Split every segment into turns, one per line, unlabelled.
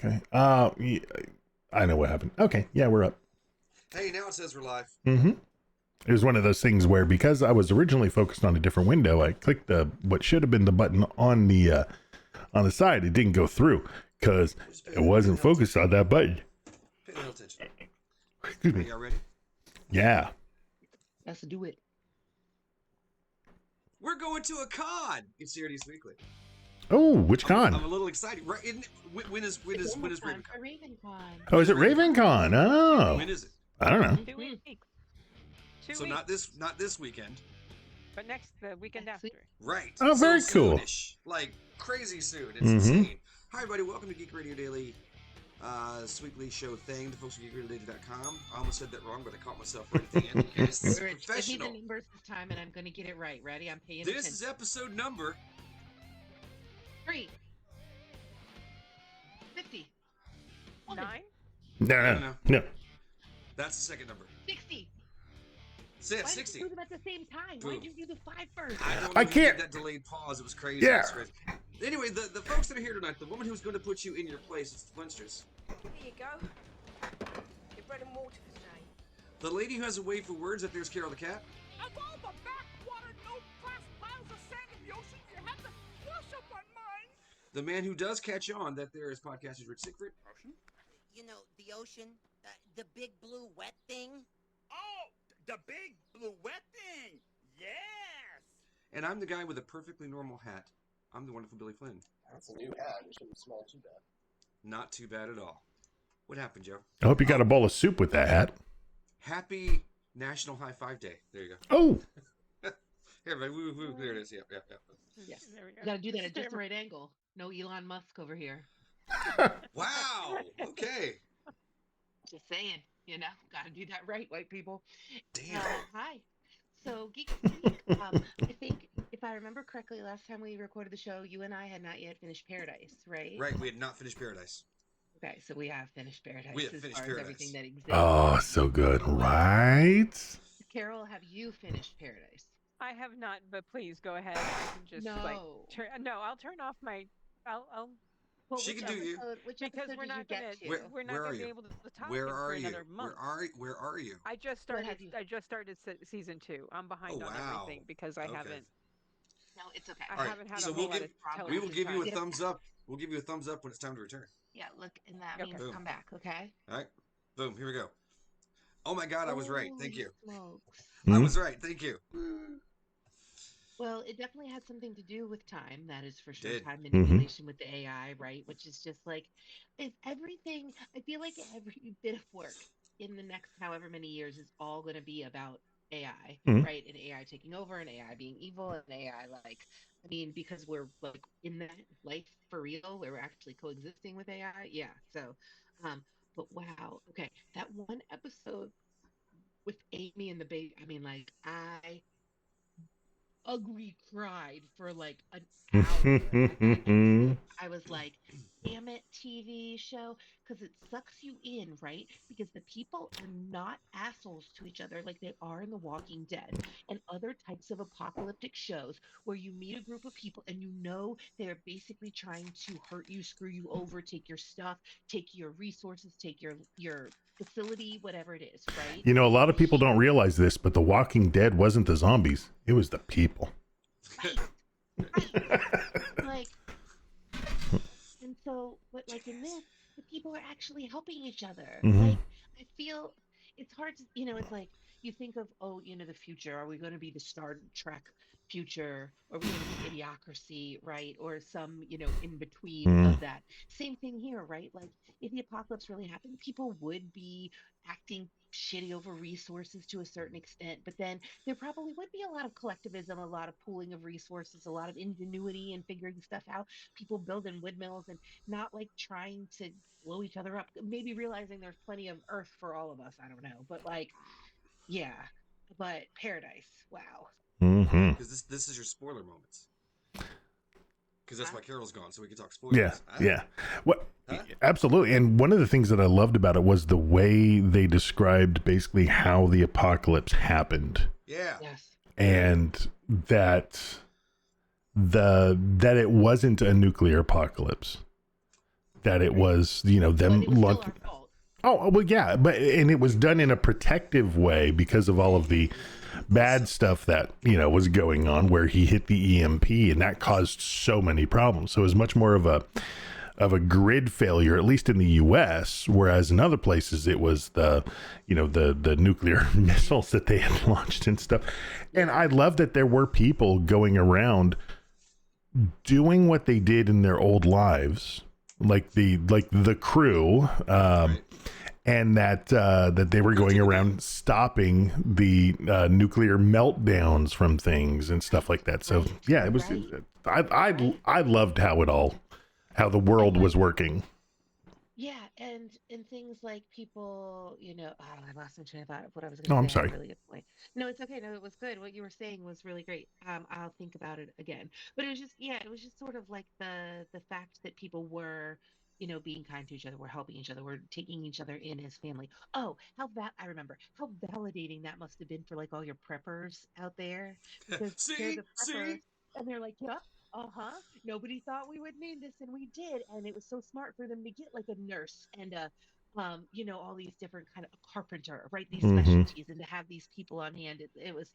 Okay. I know what happened. Okay. Yeah, we're up.
Hey, now it says we're live.
Mm-hmm. It was one of those things where, because I was originally focused on a different window, I clicked the what should have been the button on the side. It didn't go through because it wasn't focused on that button.
Pay no attention.
Excuse
Are
me.
y'all ready?
Yeah.
Let's do it.
We're going to a con. It's GRD Sweekly.
Oh, which con?
I'm a little excited. Right? When is RavenCon?
RavenCon.
Oh, is it RavenCon? Oh,
When is it?
I don't know.
2 weeks. 2
So
weeks.
not this weekend.
But the weekend
Next
after.
week.
Right.
Oh, very
so
cool.
Soonish. Like crazy soon. It's
Mhm.
insane. Hi everybody, welcome to Geek Radio Daily Sweekly show thing. The folks at geekradiodaily.com. I almost said that wrong, but I caught myself right at the end. It's
Give me the
professional.
numbers this time, and I'm going to get it right. Ready? I'm paying
This
attention.
is episode number
3. 50.
9?
No.
That's the second number.
60.
Say it,
Why
60.
did you do them at the same time? Why did you do the 5 first?
I don't know
I
who did
can't-
that delayed pause. It was crazy.
Yeah.
It was crazy. Anyway, the folks that are here tonight, the woman who's going to put you in your place, it's the Flintsters.
Here you go. Your bread and water for today.
The lady who has a way for words, if there's Carol the Cat.
Of all the backwater, no-class piles of sand in the ocean, you had to flush up on mine.
The man who does catch on that there is podcasters Rich Siegfried.
You know, the ocean, the big blue wet thing.
Oh, the big blue wet thing. Yes.
And I'm the guy with a perfectly normal hat. I'm the wonderful Billy Flynn.
That's a new hat. It shouldn't smell too bad.
Not too bad at all. What happened, Joe?
I hope you got a bowl of soup with that hat.
Happy National High Five Day. There you go.
Oh,
Here, everybody. Woo, woo. There it is. Yep.
Yes.
There we go.
You got to do that at just the right angle. No Elon Musk over here.
Wow. Okay.
Just saying. Got to do that right, white people.
Damn.
Hi. So, Geek Week, I think, if I remember correctly, last time we recorded the show, you and I had not yet finished Paradise, right?
Right. We had not finished Paradise.
Okay, so we have finished Paradise.
We have
as
finished
far
Paradise.
As everything that exists.
oh, so good, right?
Carol, have you finished Paradise?
I have not, but please go ahead. I can just
No.
I'll turn off my. I'll
Well,
She
which
can do you.
episode- Which
because
episode
we're
did you
not
get
gonna
to?
Where-
we're not
where
gonna
are
be
you?
able to talk
Where
for
are you?
another month.
Where are you?
I just
What
started.
have you-
I just started season 2. I'm behind
Oh,
on
wow.
everything because I
Okay.
haven't.
No, it's okay.
I
All right,
haven't had
so
a
we'll
whole lot
give-
of television
We will give you a
time.
thumbs up. We'll give you a thumbs up when it's time to return.
Yeah, look, and that
Okay.
means
Boom.
come back, okay?
All right. Boom. Here we go. Oh my God, I was right. Thank
Holy
you.
smokes.
I
Mhm.
was right. Thank you.
Well, it definitely had something to do with time. That is for sure.
Did.
Time manipulation with the AI, right? Which is just like, if everything, I feel like every bit of work in the next however many years is all going to be about AI,
Mhm.
right? And AI taking over and AI being evil and AI because we're like in that life for real, where we're actually coexisting with AI. Yeah. So, but wow. Okay. That one episode with Amy and the baby, I ugly cried for like an hour. I was like, damn it, TV show, because it sucks you in, right? Because the people are not assholes to each other like they are in The Walking Dead and other types of apocalyptic shows where you meet a group of people and you know they're basically trying to hurt you, screw you over, take your stuff, take your resources, take your facility, whatever it is, right?
You know, a lot of people don't realize this, but The Walking Dead wasn't the zombies; it was the people.
Like, and so, but like in this, the people are actually helping each other.
Mhm.
Like, I feel it's hard to, it's like you think of, the future. Are we going to be the Star Trek future? Or are we going to be Idiocracy, right? Or some, in between of that. Same thing here, right? Like, if the apocalypse really happened, people would be acting shitty over resources to a certain extent, but then there probably would be a lot of collectivism, a lot of pooling of resources, a lot of ingenuity and figuring stuff out, people building windmills and not like trying to blow each other up, maybe realizing there's plenty of earth for all of us. I don't know, but like, yeah, but Paradise, wow.
Mm-hmm.
Because this is your spoiler moments. Because that's
Huh?
why Carol's gone, so we can talk spoilers.
Yeah, yeah. What?
Huh?
Absolutely. And one of the things that I loved about it was the way they described basically how the apocalypse happened,
Yeah.
Yes.
and that it wasn't a nuclear apocalypse. that it
Right.
was, you know,
But
them
it was still
launch.
our fault.
Oh, well, yeah, but and it was done in a protective way because of all of the bad stuff that, you know, was going on where he hit the EMP and that caused so many problems. So it was much more of a grid failure, at least in the US, whereas in other places it was the, you know, the nuclear missiles that they had launched and stuff. And I love that there were people going around doing what they did in their old lives, like the crew,
Right.
and that they were going around stopping the nuclear meltdowns from things and stuff like that. So
Right.
yeah, it was.
Right.
I loved how the
And
world was
like,
working.
yeah, and things like people, oh, I lost my train of thought of what I was going
No,
to say.
I'm
I had a
sorry.
really good point. No, it's okay. No, it was good. What you were saying was really great. I'll think about it again. But it was just, yeah, it was just sort of like the fact that people were, being kind to each other, were helping each other, were taking each other in as family. Oh, I remember how validating that must have been for like all your preppers out there because they're
See,
the preppers
see.
and they're like, yep. Uh-huh. Nobody thought we would name this, and we did. And it was so smart for them to get like a nurse and all these different kind of a carpenter, right? These
Mm-hmm.
specialties, and to have these people on hand. It was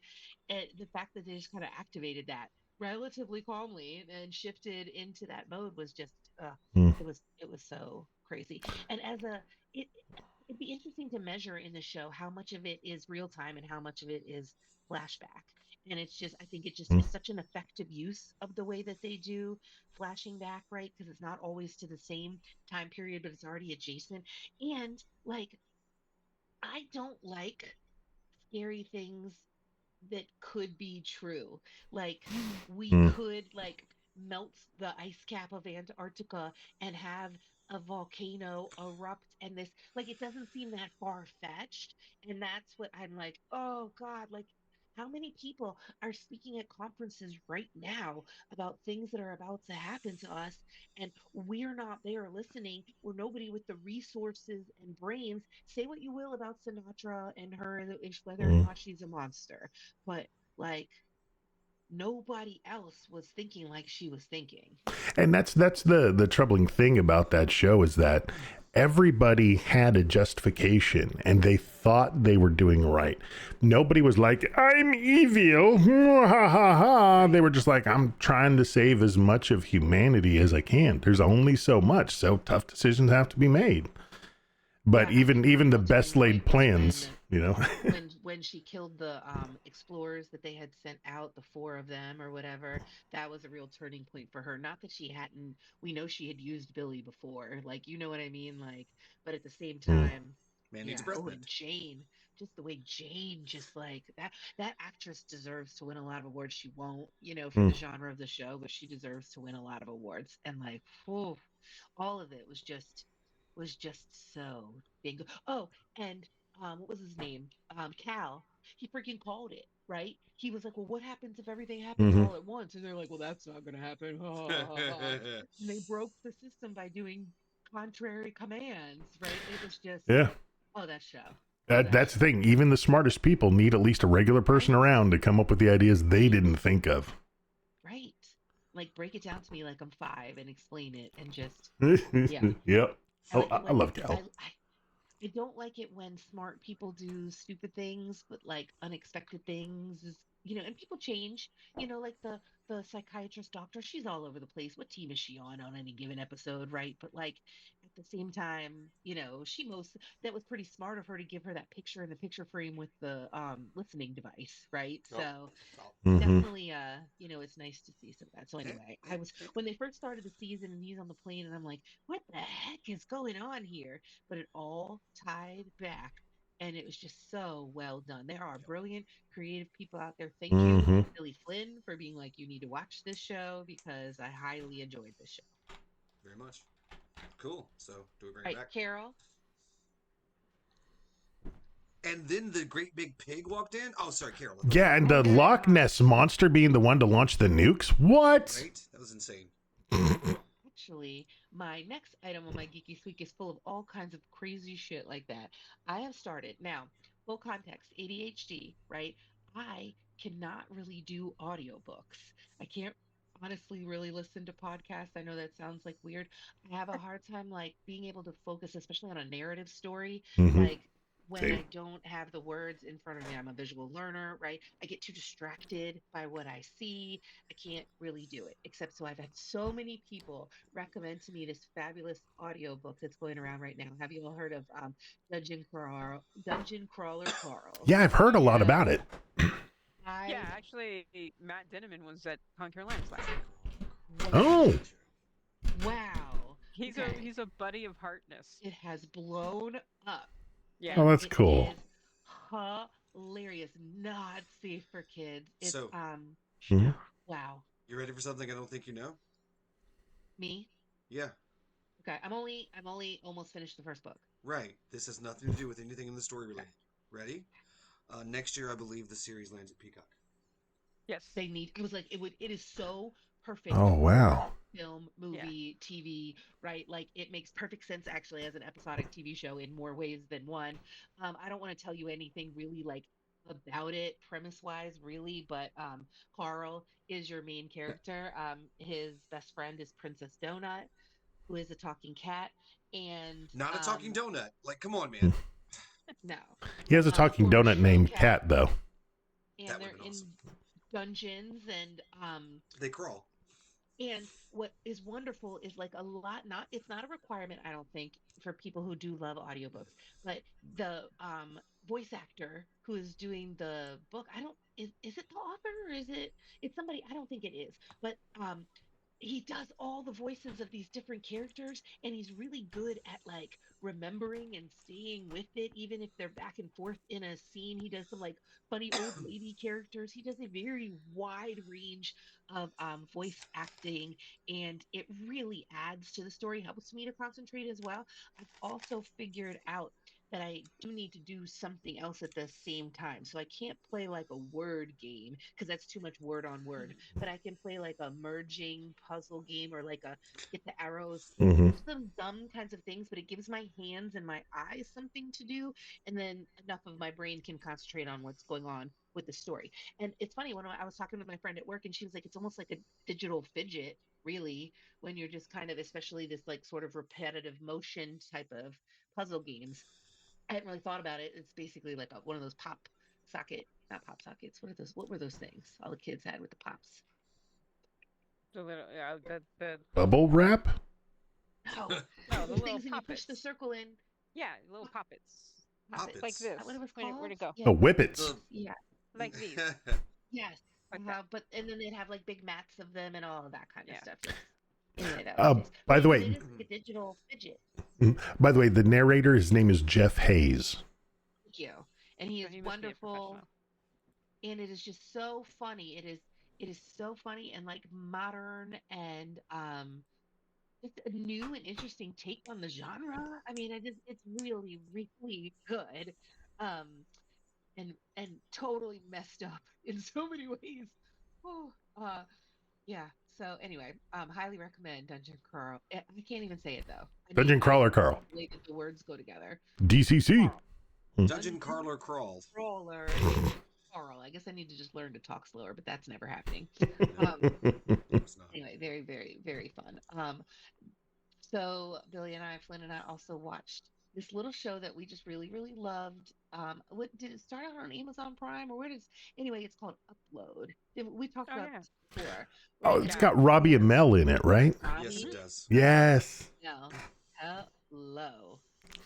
the fact that they just kind of activated that relatively calmly and shifted into that mode was just it was so crazy. And it it'd be interesting to measure in the show how much of it is real time and how much of it is flashback. And it's just, I think it just is such an effective use of the way that they do flashing back, right? Because it's not always to the same time period, but it's already adjacent. And like, I don't like scary things that could be true. Like we
Mm-hmm.
could like melt the ice cap of Antarctica and have a volcano erupt and this like it doesn't seem that far fetched. And that's what I'm like, oh God, like how many people are speaking at conferences right now about things that are about to happen to us and we're not there listening, or nobody with the resources and brains. Say what you will about Sinatra and her, whether or not she's a monster, but like nobody else was thinking like she was thinking.
And that's the troubling thing about that show is that everybody had a justification and they thought they were doing right. Nobody was like, I'm evil. Ha ha ha. They
Right.
were just like, I'm trying to save as much of humanity as I can. There's only so much, so tough decisions have to be made. But
Yeah, I think my
even the
real
best
turning
laid
point was
plans, you know.
when she killed the explorers that they had sent out, the four of them or whatever. That was a real turning point for her. Not that she hadn't, we know she had used Billy before, like you know what I mean, like, but at the same
Mm,
time,
Man needs a
yeah.
breath
Oh, and
mint.
Jane, just the way Jane, just like that actress deserves to win a lot of awards. She won't, for
mm,
the genre of the show, but she deserves to win a lot of awards. And like, whew, all of it was just so big. Oh, and what was his name? Cal. He freaking called it, right? He was like, "Well, what happens if everything happens
hmm
all at once?" And they're like, "Well, that's not going to happen." Ha, ha, ha, ha. And they broke the system by doing contrary commands, right? It was just,
Yeah.
oh, that show. Oh,
That
that
that's the
show.
thing. Even the smartest people need at least a regular person
Right,
around to come up with the ideas they
right,
didn't think of.
right. Like break it down to me like I'm five and explain it and just, yeah.
Yep.
I
Oh,
like it
I
when
love Cal.
I don't like it when smart people do stupid things, but like unexpected things and people change. Like the psychiatrist doctor, she's all over the place. What team is she on any given episode, right? But like at the same time, that was pretty smart of her to give her that picture in the picture frame with the listening device, right?
Oh,
So
oh.
Hmm.
definitely it's nice to see some of that. So anyway, I was when they first started the season and he's on the plane and I'm like, what the heck is going on here? But it all tied back and it was just so well done. There are brilliant creative people out there. Thank you,
Hmm.
Billy Flynn, for being like, you need to watch this show because I highly enjoyed this show.
Very much. Cool. So, do we bring
All
it
right,
back?
Carol.
And then the great big pig walked in. Oh, sorry, Carol. Go ahead.
Yeah, and
Oh
the
no, no,
Loch
no.
Ness monster being the one to launch the nukes. What?
Right? That was insane.
Actually, my next item on my Geeky Sweek is full of all kinds of crazy shit like that. I have started now, full context, ADHD, right? I cannot really do audiobooks. I can't honestly really listen to podcasts. I know that sounds like weird. I have a hard time like being able to focus, especially on a narrative story.
Mm-hmm.
Like when
Same.
I don't have the words in front of me, I'm a visual learner, right? I get too distracted by what I see. I can't really do it. Except so I've had so many people recommend to me this fabulous audiobook that's going around right now. Have you all heard of Dungeon Crawler Carl?
Yeah, I've heard a lot
Yes.
about it.
Yeah,
I
actually, Matt Dinneman was at Con Carolina's last week.
Oh,
wow.
He's
Okay.
a buddy of Hartness.
It has blown up
Yeah.
oh,
and
that's
it
cool.
is hilarious. Not safe for kids. It's
So,
Mhm.
wow.
you ready for something I don't think you know?
Me?
Yeah,
Okay. I'm only almost finished the first book.
right. This has nothing to do with anything in the story
Okay.
related. Ready? Next year, I believe the series lands at Peacock.
Yes.
They need I was like it is so perfect
Oh,
for
wow.
film,
Yeah.
movie, TV, right? Like it makes perfect sense actually as an episodic TV show in more ways than one. I don't want to tell you anything really like about it premise wise really, but Carl is your main character. His best friend is Princess Donut, who is a talking cat, and
Not a talking donut. Like, come on,
Hmm.
man.
no,
He has a talking
former
donut
show
named
cat,
Cat, though.
and
That would
they're
have been
in
awesome.
dungeons
They crawl.
and what is wonderful is like a lot not it's not a requirement I don't think for people who do love audiobooks, but the voice actor who is doing the book, I don't is it the author or is it's somebody, I don't think it is, but he does all the voices of these different characters and he's really good at like remembering and staying with it even if they're back and forth in a scene. He does some like funny old lady characters. He does a very wide range of voice acting and it really adds to the story, helps me to concentrate as well. I've also figured out that I do need to do something else at the same time. So I can't play like a word game because that's too much word on word, but I can play like a merging puzzle game or like a get the arrows,
Hmm.
some dumb kinds of things, but it gives my hands and my eyes something to do. And then enough of my brain can concentrate on what's going on with the story. And it's funny when I was talking with my friend at work and she was like, it's almost like a digital fidget, really, when you're just kind of, especially this like sort of repetitive motion type of puzzle games. I hadn't really thought about it. It's basically like one of those pop socket, not pop sockets. What are those? What were those things all the kids had with the pops?
The little, the
Bubble wrap?
No,
no, the
those
little
things, and you push the
poppets.
circle in.
Yeah, little poppets.
Pop it.
Like
Poppets.
Is
this.
that what it was
Where'd it
called?
go?
Yeah.
Oh, whippets.
The
Yeah.
Like these.
Yes.
Like that.
But and then they'd have like big mats of them and all of that kind of
Yeah.
stuff. Yes. Anyway, that was nice.
By
But
the
yeah,
way,
it is like a digital fidget.
by the way, the narrator, his name is Jeff Hayes.
Thank you. And he
So
is
he must be a
wonderful.
professional.
And it is just so funny. It is so funny and like modern and just a new and interesting take on the genre. I mean, it's really, really good. Um and totally messed up in so many ways. Oh, yeah. So anyway, highly recommend Dungeon Crawl. I can't even say it though.
Dungeon
I
Crawler
love
Carl.
the way that the words go together.
DCC.
Carl.
Dungeon Crawler crawled.
Crawler. Carl. I guess I need to just learn to talk slower, but that's never happening. Um,
It's not.
anyway, very, very, very fun. So Billy and I, Flynn and I also watched this little show that we just really, really loved. What did it start out on Amazon Prime or where does? Anyway, it's called Upload. We talked
Oh
about
yeah.
this before.
Oh,
Right?
it's
Yeah.
got Robbie Amell in it, right?
Yes, it
Robbie,
does.
Yes.
no, hello,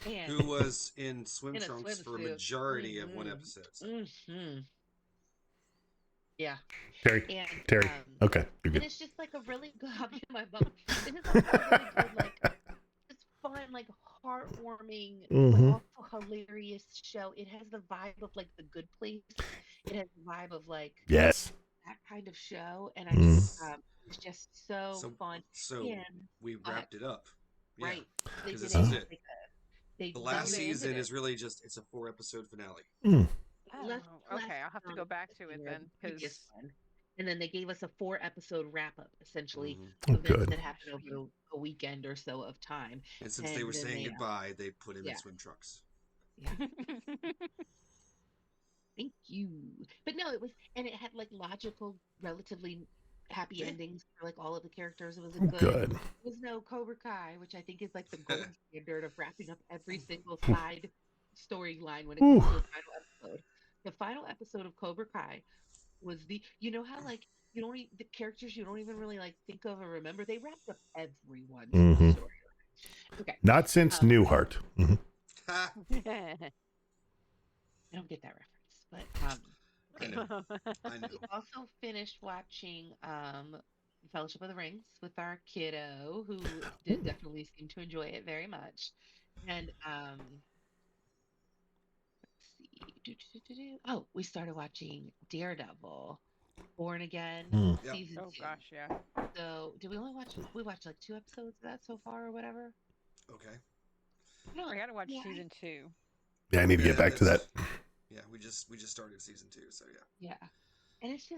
and
Who was in swim
in a
trunks for a
swimsuit.
majority of one episode.
Mm-hmm. Yeah,
Terry.
and
Okay, you're
and
good.
it's just like a really good. I'll get my bum. It is also a really good, like just fun, like heartwarming, but
Mhm.
also hilarious show. It has the vibe of like The Good Place. It has the vibe of like
Yes.
that kind of show, and I
Mm.
just it's just so fun.
So
And
we wrapped it up. Yeah,
right, they
because
did
this is
it
it.
like they
The
that's
last
where they ended
season
it.
is really just it's a 4-episode finale.
Mm.
Left
Oh, okay. I'll have to go back to it
the
then,
previous
because
one. And then they gave us a 4-episode wrap up, essentially,
Mhm.
Oh,
events
good.
that happened over a weekend or so of time.
And since they
And
were
then
saying
they,
goodbye, they put him in
yeah,
swim trunks.
yeah, thank you. But no, it was, and it had like logical, relatively happy
Yeah.
endings for like all of the characters. It was a
Oh,
good.
good.
There was no Cobra Kai, which I think is like the gold standard of wrapping up every single side storyline when it
Ooh.
comes to a final episode. The final episode of Cobra Kai was you know how like you don't the characters you don't even really like think of or remember. They wrapped up everyone's
Mhm.
story. Okay,
Not since
um,
Newhart. Mhm.
Ha!
I don't get that reference, but
I know. I know.
we also finished watching Fellowship of the Rings with our kiddo, who did definitely seem to enjoy it very much. And let's see, oh, we started watching Daredevil, Born Again,
Mm.
Yep.
season
Oh
2.
gosh, yeah.
So, did we only watch? We watched like 2 episodes of that so far, or whatever.
Okay.
No,
I gotta watch
yeah,
season 2.
Yeah, I need to get
Yeah,
back to that.
Yeah, we just started season 2, so yeah.
yeah, and it's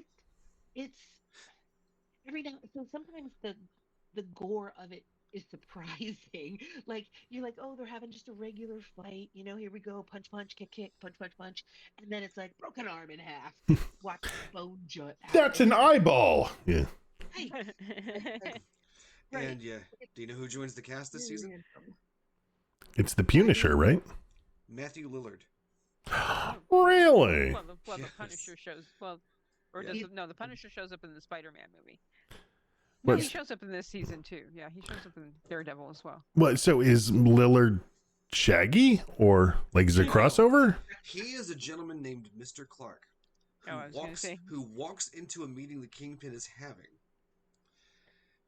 every now. So sometimes the gore of it is surprising. Like you're like, oh, they're having just a regular fight. Here we go, punch, punch, kick, kick, punch, punch, punch, and then it's like broken arm in half. Watch bone jut out.
That's an eyeball. Yeah.
Right, right,
And yeah, do you know who joins the cast this season?
random.
It's the Punisher, right?
Matthew Lillard.
Really?
Well,
Yes.
the Punisher shows. Well, or
Yeah.
does it, no? The Punisher shows up in the Spider-Man movie. No,
What's-
he shows up in this season too. Yeah, he shows up in Daredevil as well.
What? So is Lillard Shaggy, or like is it a
No.
crossover?
He is a gentleman named Mr. Clark who
Oh, I was gonna say.
walks into a meeting the Kingpin is having.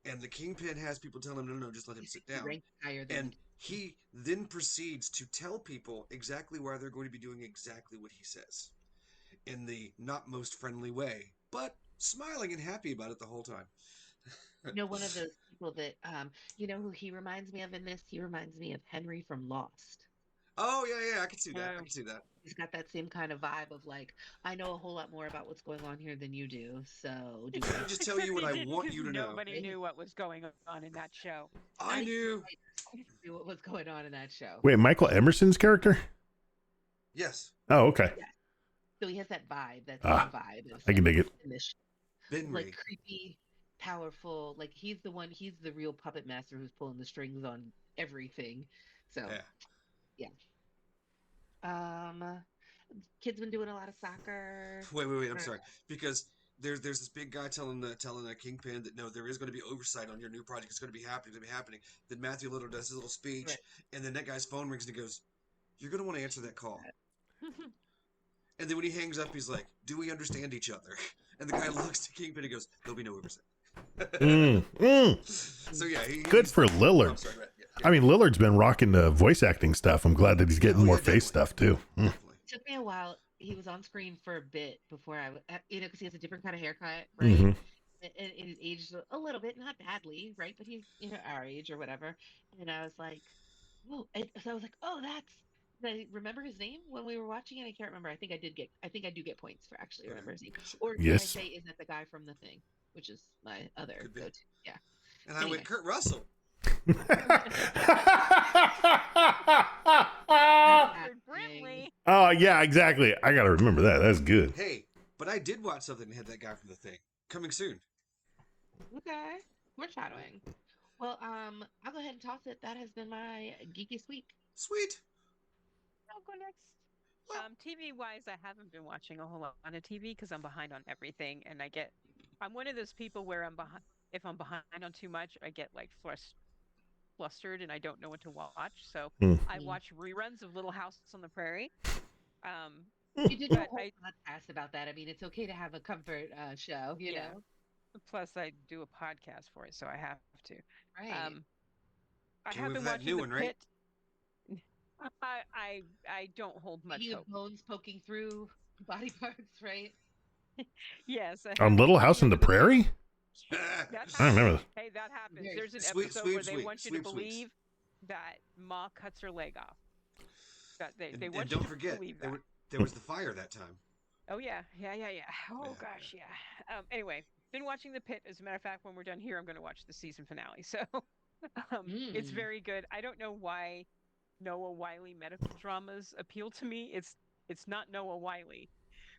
And the Kingpin has people tell him, no, just let him sit down.
Ranked higher than
And he then proceeds to tell people exactly why they're going to be doing exactly what he says in the not most friendly way, but smiling and happy about it the whole time.
one of those people that who he reminds me of in this. He reminds me of Henry from Lost.
Oh, yeah, I can see that. I can see that.
He's got that same kind of vibe of like, I know a whole lot more about what's going on here than you do. So do
Let me just tell you what I want you to know.
Nobody knew what was going on in that show.
I knew.
knew what was going on in that show.
Wait, Michael Emerson's character?
Yes.
Oh, okay.
So he has that vibe, that
Ah,
same vibe.
I can dig it.
In this show.
Benry.
Like creepy, powerful. Like he's the real puppet master who's pulling the strings on everything. So
Yeah.
Kid's been doing a lot of soccer.
Wait. I'm sorry, because there's this big guy telling the Kingpin that no, there is going to be oversight on your new project. It's going to be happening. Then Matthew Lillard does his little speech,
Right.
and then that guy's phone rings and he goes, "You're going to want to answer that call." And then when he hangs up, he's like, "Do we understand each other?" And the guy looks to Kingpin and goes, "There'll be no oversight." So yeah,
Good for
I'm
Lillard.
sorry, right, yeah.
I mean, Lillard's been rocking the voice acting stuff. I'm glad that he's getting
Oh,
more
yeah,
face
definitely.
stuff too.
Definitely.
It took me a while. He was on screen for a bit before because he has a different kind of haircut, right?
Mhm.
And he's aged a little bit, not badly, right? But he's our age or whatever. And I was like, whoa! So I was like, oh, that's. I remember his name when we were watching it. I can't remember. I think I do get points for actually remember his name. Or did I
Yes.
say is that the guy from The Thing, which is my other
Could be.
go-to? Yeah.
And I
Anyway.
went, Kurt Russell.
Richard Brinley.
Oh yeah, exactly. I gotta remember that. That's good.
Hey, but I did watch something that had that guy from The Thing. Coming soon.
Okay. Foreshadowing. Well, I'll go ahead and toss it. That has been my geekiest week.
Sweet.
I'll go next. TV wise, I haven't been watching a whole lot of TV because I'm behind on everything, and I'm one of those people where I'm behind. If I'm behind on too much, I get like flustered and I don't know what to watch. So I watch reruns of Little House on the Prairie.
You did a
But
whole podcast about that. I mean, it's okay to have a comfort show, you know?
Plus, I do a podcast for it, so I have to.
Right.
I
Can't
have
wait
been
for that
watching
new
The
one, right?
Pit. I don't hold much
You have
hope.
bones poking through body parts, right?
Yes.
On Little House on the Prairie?
That
I remember
happens. Hey, that happens.
Very
There's an
Sweet,
episode
sweet,
where they
sweet,
want you
sweet,
to
sweets.
believe that Ma cuts her leg off. That they
And
want
don't
you to
forget,
believe that.
there was the fire that time.
Oh yeah. Oh
Yeah,
gosh, yeah. Anyway, been watching The Pit. As a matter of fact, when we're done here, I'm going to watch the season finale. So, it's very good. I don't know why Noah Wiley medical dramas appeal to me. It's not Noah Wiley,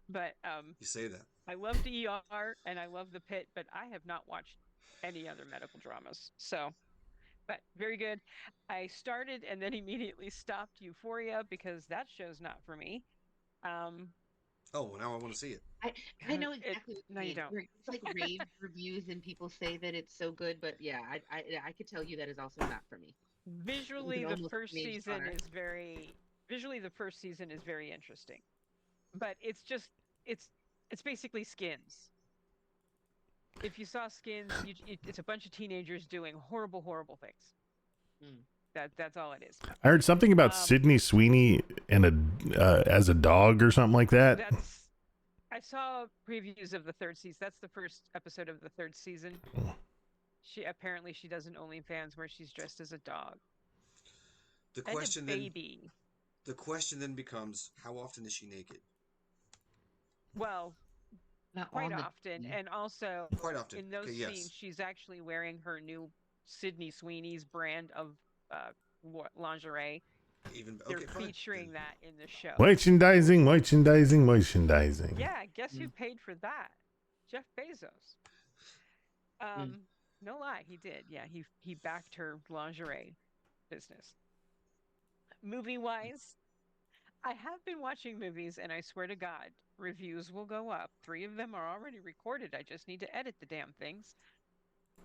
But
You say that.
I loved ER and I love The Pit, but I have not watched any other medical dramas. So, but very good. I started and then immediately stopped Euphoria because that show's not for me. Um,
Oh, well, now I want to see it.
I know exactly what
no,
you
you
mean.
don't.
Where it's like rave reviews and people say that it's so good, but yeah, I could tell you that is also not for me. It was
Visually,
an
the
almost
first
teenage
season
daughter.
is very visually the first season is very interesting, but it's it's basically Skins. If you saw Skins, it's a bunch of teenagers doing horrible, horrible things.
Mm.
That's all it is.
I heard something about
Um,
Sydney Sweeney and as a dog or something like that.
that's I saw previews of the third season. That's the first episode of the third season. She does an OnlyFans where she's dressed as a dog
The
and a
question then,
baby.
the question then becomes, how often is she naked?
Well,
Not
quite
on the
often,
TV.
and also
Quite often.
in those
Okay,
scenes,
yes.
she's actually wearing her new Sydney Sweeney's brand of uh, lingerie.
Even
They're
okay, fine.
featuring
Then,
that in the show.
Merchandising, merchandising, merchandising.
Yeah, guess who
Mm.
paid for that? Jeff Bezos.
Mm.
No lie, he did. Yeah, he backed her lingerie business. Movie wise, I have been watching movies, and I swear to God, reviews will go up. 3 of them are already recorded. I just need to edit the damn things.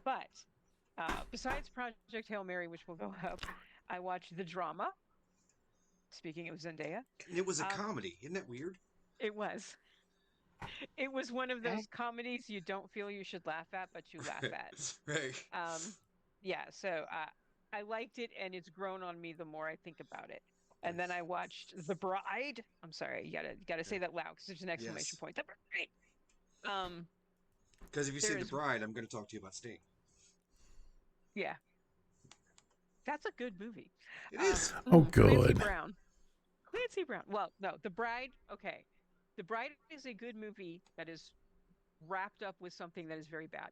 But besides Project Hail Mary, which will go up, I watched the drama. Speaking of Zendaya,
and it was a
um,
comedy. Isn't that weird?
it was it was one of
Okay.
those comedies you don't feel you should laugh at, but you laugh at.
Right.
Yeah, so I liked it, and it's grown on me the more I think about it. And then I watched The Bride. I'm sorry, you gotta say
Okay.
that loud because there's an exclamation
Yes.
point. The Bride. Um,
Because if you say The
there's
Bride, I'm going to talk to you about Sting.
yeah, that's a good movie.
It is.
Oh,
Clancy
good.
Brown. Clancy Brown. Well, no, The Bride. Okay, The Bride is a good movie that is wrapped up with something that is very bad.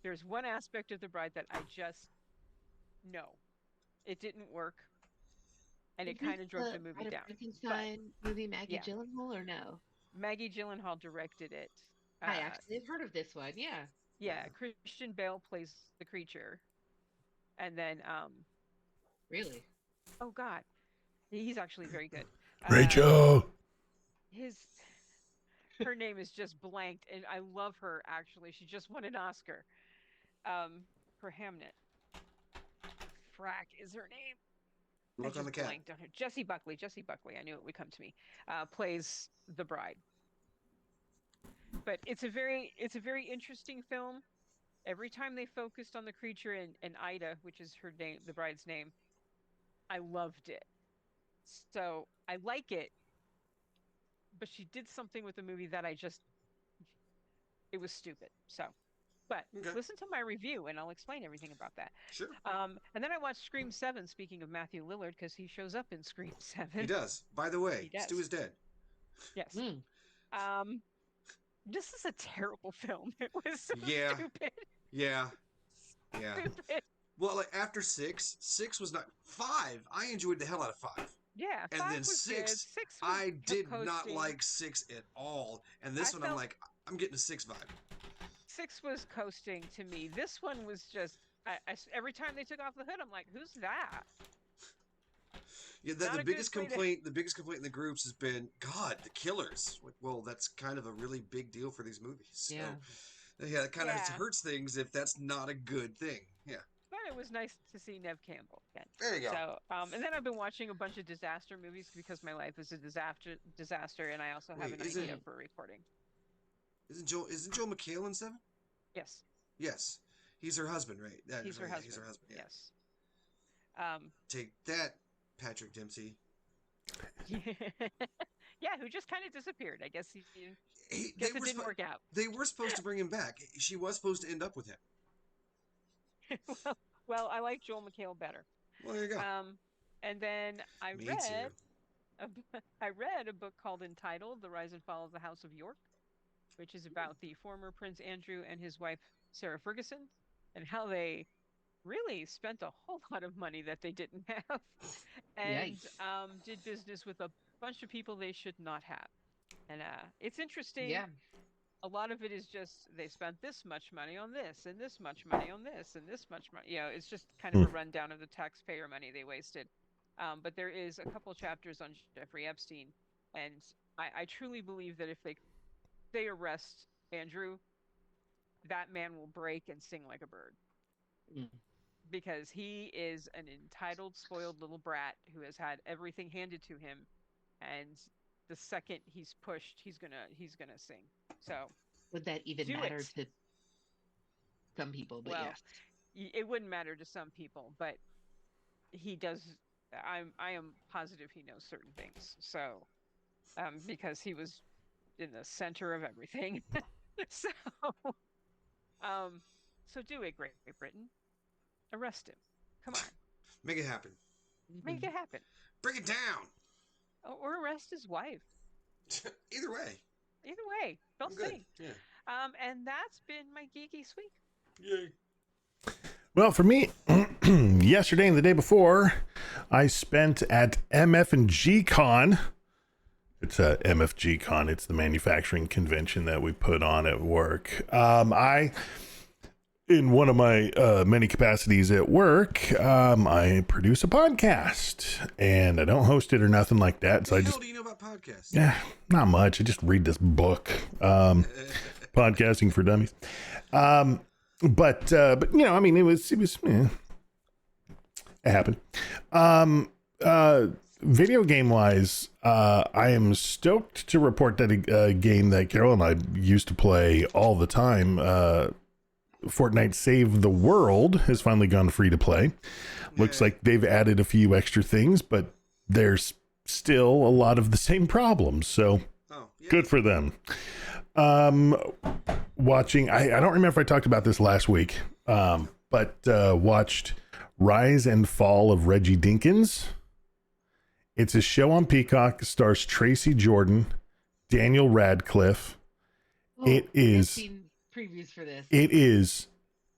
There's one aspect of The Bride that I just no, it didn't work, and
Is
it
this
kind of drove
the
the movie
Bride of
down. But
Frankenstein movie, Maggie
yeah,
Gyllenhaal, or no?
Maggie Gyllenhaal directed it.
I
Uh,
actually have heard of this one. Yeah.
yeah, Christian Bale plays the creature, and then
Really?
oh God, he's actually very good. Uh,
Rachel.
his her name is just blanked, and I love her actually. She just won an Oscar for Hamnet. Frack is her name. I
Look on the
just
cat.
blanked on her. Jessie Buckley. Jessie Buckley. I knew it would come to me. Plays the bride. But it's a very interesting film. Every time they focused on the creature and Ida, which is her name, the bride's name, I loved it. So I like it, but she did something with the movie that it was stupid. So, but
Okay.
listen to my review and I'll explain everything about that.
Sure.
And then I watched Scream 7, speaking of Matthew Lillard, because he shows up in Scream
He
7.
does. By the
He
way, Stu
does.
is dead.
Yes.
Mm.
Um, this is a terrible film. It was so
Yeah.
stupid.
Yeah. Yeah.
Stupid.
Well, like after six was not five. I enjoyed the hell out of five.
Yeah,
And
5
then
was good.
six,
6 was
I did not
coasting.
like six at all. And
I
this one, I'm
felt
like, I'm getting a six vibe.
6 was coasting to me. This one was just every time they took off the hood, I'm like, who's that?
Yeah,
Not
the
a
biggest
good way to.
complaint, the biggest complaint in the groups has been, God, the killers. Like, well, that's kind of a really big deal for these movies. So,
Yeah.
yeah, it kind of
Yeah,
hurts things if that's not a good thing. Yeah.
but it was nice to see Nev Campbell again.
There you go.
So, and then I've been watching a bunch of disaster movies because my life is a disaster, and I also have
Wait,
an idea for a recording.
Isn't Joel McHale in seven?
Yes,
Yes. He's her husband, right?
he's her
Yeah,
husband.
he's her husband. Yeah.
Yes.
Take that, Patrick Dempsey.
Yeah, who just kind of disappeared. I guess
They
guess it
were
didn't work out.
They were supposed to bring him back. She was supposed to end up with him.
Well, I like Joel McHale better.
Well, there you go.
And then I
Me
read
too.
I read a book called entitled The Rise and Fall of the House of York, which is about the former Prince Andrew and his wife Sarah Ferguson and how they really spent a whole lot of money that they didn't have and
Yikes.
did business with a bunch of people they should not have. And it's interesting.
Yeah.
A lot of it is just they spent this much money on this and this much money on this and this much money. It's just kind of a rundown of the taxpayer money they wasted. But there is a couple chapters on Jeffrey Epstein, and I truly believe that if they arrest Andrew, that man will break and sing like a bird.
Mm.
Because he is an entitled, spoiled little brat who has had everything handed to him, and the second he's pushed, he's gonna sing. So
Would that even matter to some people? But
well,
yes,
it wouldn't matter to some people, but he does. I am positive he knows certain things. So because he was in the center of everything. so so do it, Great Britain. Arrest him. Come on.
Make it happen.
Make it happen.
Bring it down.
Or arrest his wife.
Either way.
Either way. They'll sing.
Yeah.
And that's been my geeky week.
Yay.
Well, for me, yesterday and the day before, I spent at MF&G Con. It's a MFG Con. It's the manufacturing convention that we put on at work. In one of my many capacities at work, I produce a podcast, and I don't host it or nothing like that. So
What the hell do you know about podcasts?
Yeah, not much. I just read this book, Podcasting for Dummies. But I mean, it was it happened. Video game wise, I am stoked to report that a game that Carol and I used to play all the time, Fortnite Save the World, has finally gone free to play. Looks like they've added a few extra things, but there's still a lot of the same problems. So good for them. Watching, I don't remember if I talked about this last week, but watched Rise and Fall of Reggie Dinkins. It's a show on Peacock, stars Tracy Jordan, Daniel Radcliffe. It is...
I've seen previews for this.
It is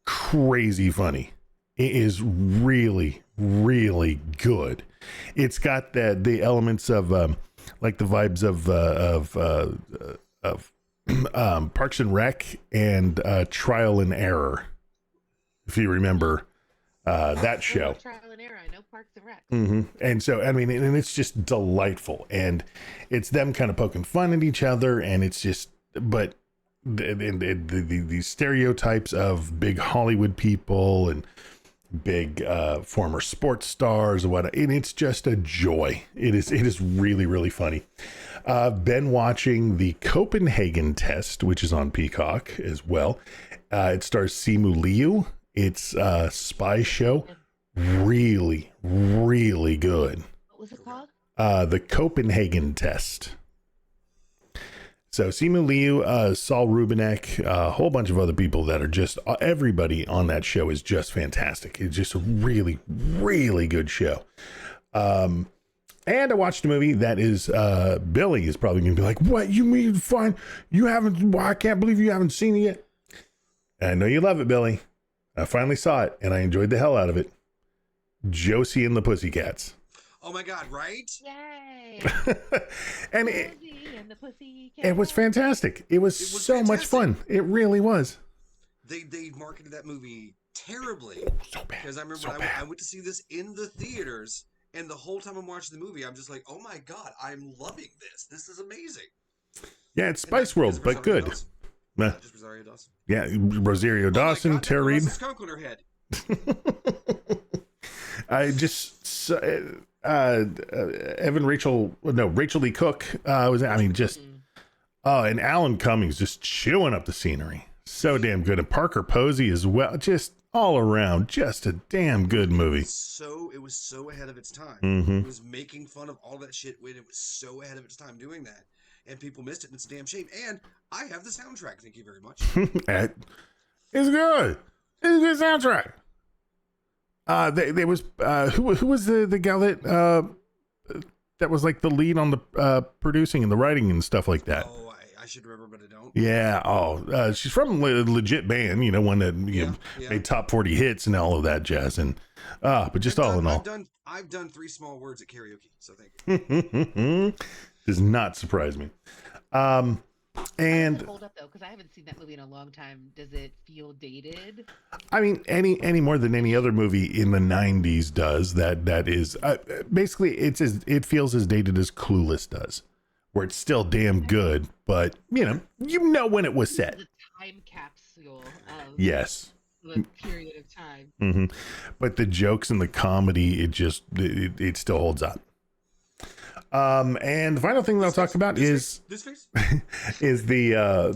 crazy funny. It is really, really good. It's got the elements of like the vibes of Parks and Rec and Trial and Error, if you remember that show.
Trial and Error. I know Parks and Rec.
Mm-hmm. And so, I mean, and it's just delightful, and it's them kind of poking fun at each other, and it's just, but the stereotypes of big Hollywood people and big former sports stars and what, and it's just a joy. It is really, really funny. Been watching the Copenhagen Test, which is on Peacock as well. It stars Simu Liu. It's a spy show. Really, really good.
What was it called?
The Copenhagen Test. So Simu Liu, Saul Rubinek, a whole bunch of other people that are just, everybody on that show is just fantastic. It's just a really, really good show. And I watched a movie that is, Billy is probably going to be like, what, you mean fine? You haven't, I can't believe you haven't seen it yet. And I know you love it, Billy. I finally saw it and I enjoyed the hell out of it. Josie and the Pussycats.
Oh my God, right?
Yay!
And it was fantastic. It was so much fun. It really was.
They marketed that movie terribly.
So bad.
Because I remember I went to see this in the theaters, and the whole time I'm watching the movie, I'm just like, oh my God, I'm loving this. This is amazing.
Yeah, it's Spice World, but good.
Just Rosario Dawson.
Yeah, Rosario Dawson,
God,
Tara Reid.
Skunk on her head.
I just Rachel Lee Cook was, I mean, just and Alan Cummings just chewing up the scenery. So damn good. And Parker Posey as well. Just all around, just a damn good movie.
It was so ahead of its time.
Mm-hmm.
It was making fun of all that shit when it was so ahead of its time doing that. And people missed it, and it's a damn shame. And I have the soundtrack. Thank you very much.
It's good. It's a good soundtrack. There was who was the gal that was like the lead on the producing and the writing and stuff like that.
Oh, I should remember, but I don't.
Yeah. Oh, she's from a legit band, one that made top 40 hits and all of that jazz. And but just all in all,
I've done 3 small words at karaoke, so thank you.
Does not surprise me. And
hold up though, because I haven't seen that movie in a long time. Does it feel dated?
I mean, any more than any other movie in the 90s does. That is basically it feels as dated as Clueless does, where it's still damn good, but you know when it was set.
The time capsule of
Yes.
the period of time.
Mm-hmm. But the jokes and the comedy, it still holds up. And the final thing that I'll talk about is the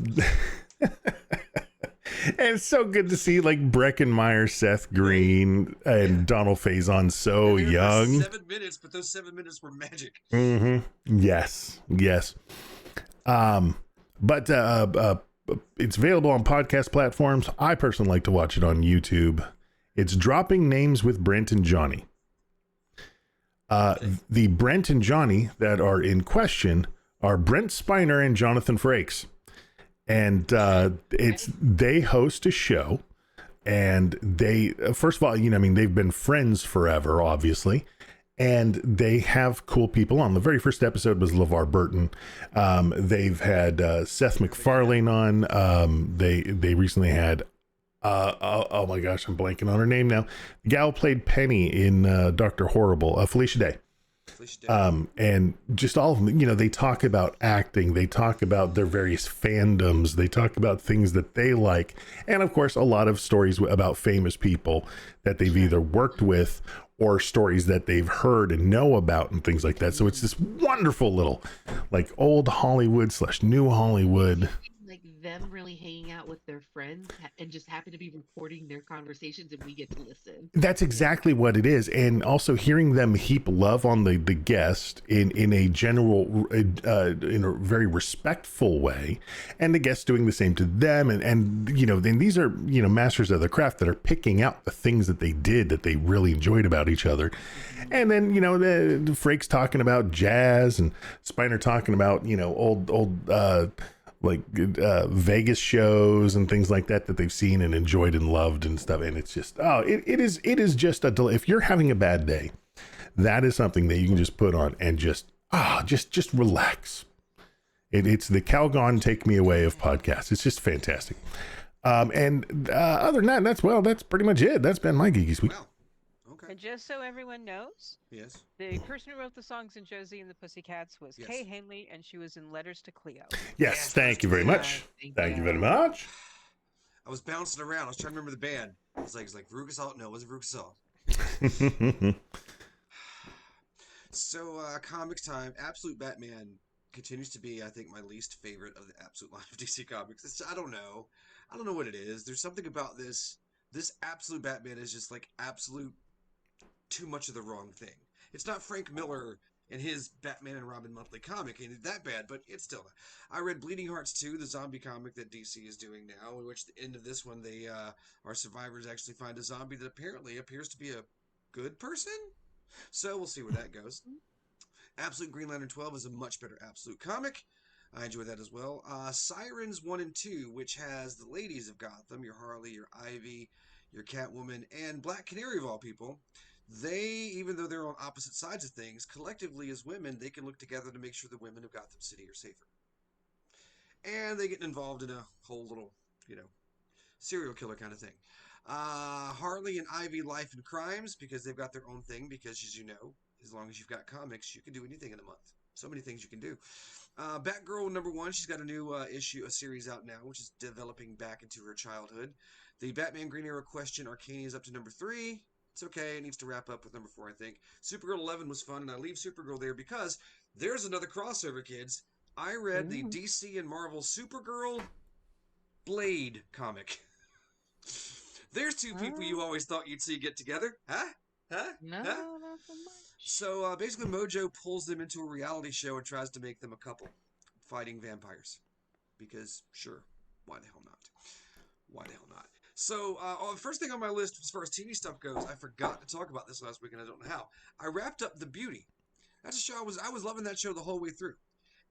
and it's so good to see like Breckenmeyer, Seth Green, and Donald Faison so young.
7 minutes, but those 7 minutes were magic.
Mm-hmm. Yes. But it's available on podcast platforms. I personally like to watch it on YouTube. It's Dropping Names with Brent and Johnny. The Brent and Johnny that are in question are Brent Spiner and Jonathan Frakes. And they host a show, and they, first of all, they've been friends forever, obviously, and they have cool people on. The very first episode was LeVar Burton. They've had Seth MacFarlane on. They recently had oh my gosh, I'm blanking on her name now. The gal who played Penny in Dr. Horrible, Felicia Day. And just all of them, they talk about acting, they talk about their various fandoms, they talk about things that they like, and of course a lot of stories about famous people that they've either worked with or stories that they've heard and know about and things like that. So it's this wonderful little like old Hollywood / new Hollywood,
like them really hanging out with their friends and just happen to be recording their conversations, and we get to listen.
That's exactly what it is. And also hearing them heap love on the guest in a general, in a very respectful way, and the guest doing the same to them. And then these are, masters of the craft that are picking out the things that they did that they really enjoyed about each other. And then, the Frakes talking about jazz and Spiner talking about, old, Vegas shows and things like that they've seen and enjoyed and loved and stuff. And it's just, it is just if you're having a bad day, that is something that you can just put on and just relax. It's the Calgon Take Me Away of podcasts. It's just fantastic. And other than that, that's pretty much it. That's been my Geeky Week.
Wow. Okay.
And just so everyone knows,
Yes.
the person who wrote the songs in Josie and the Pussycats was Kay Hanley, and she was in Letters to Cleo.
Yes, thank you very much. Thank you very much.
I was bouncing around. I was trying to remember the band. It's like Veruca Salt. No, it wasn't Veruca Salt. So, comics time. Absolute Batman continues to be, I think, my least favorite of the Absolute line of DC Comics. I don't know what it is. There's something about this. This Absolute Batman is just like absolute too much of the wrong thing. It's not Frank Miller and his Batman and Robin monthly comic ain't that bad, but it's still. I read Bleeding Hearts 2, the zombie comic that DC is doing now, in which the end of this one, they our survivors actually find a zombie that apparently appears to be a good person. So we'll see where that goes. Absolute Green Lantern 12 is a much better Absolute comic. I enjoy that as well. Sirens 1 and 2, which has the ladies of Gotham, your Harley, your Ivy, your Catwoman, and Black Canary of all people. They, even though they're on opposite sides of things, collectively as women, they can look together to make sure the women of Gotham City are safer. And they get involved in a whole little, serial killer kind of thing. Harley and Ivy Life and Crimes, because they've got their own thing, because as you know, as long as you've got comics, you can do anything in a month. So many things you can do. Batgirl #1, she's got a new a series out now, which is developing back into her childhood. The Batman Green Arrow Question Arcane is up to #3. It's okay. It needs to wrap up with #4, I think. Supergirl 11 was fun, and I leave Supergirl there because there's another crossover, kids. I read the DC and Marvel Supergirl Blade comic. There's two people you always thought you'd see get together. Huh?
No,
Huh?
not so much.
So basically Mojo pulls them into a reality show and tries to make them a couple fighting vampires. Because, sure, why the hell not? So, the first thing on my list as far as TV stuff goes, I forgot to talk about this last week and I don't know how. I wrapped up The Beauty. That's a show I was loving that show the whole way through.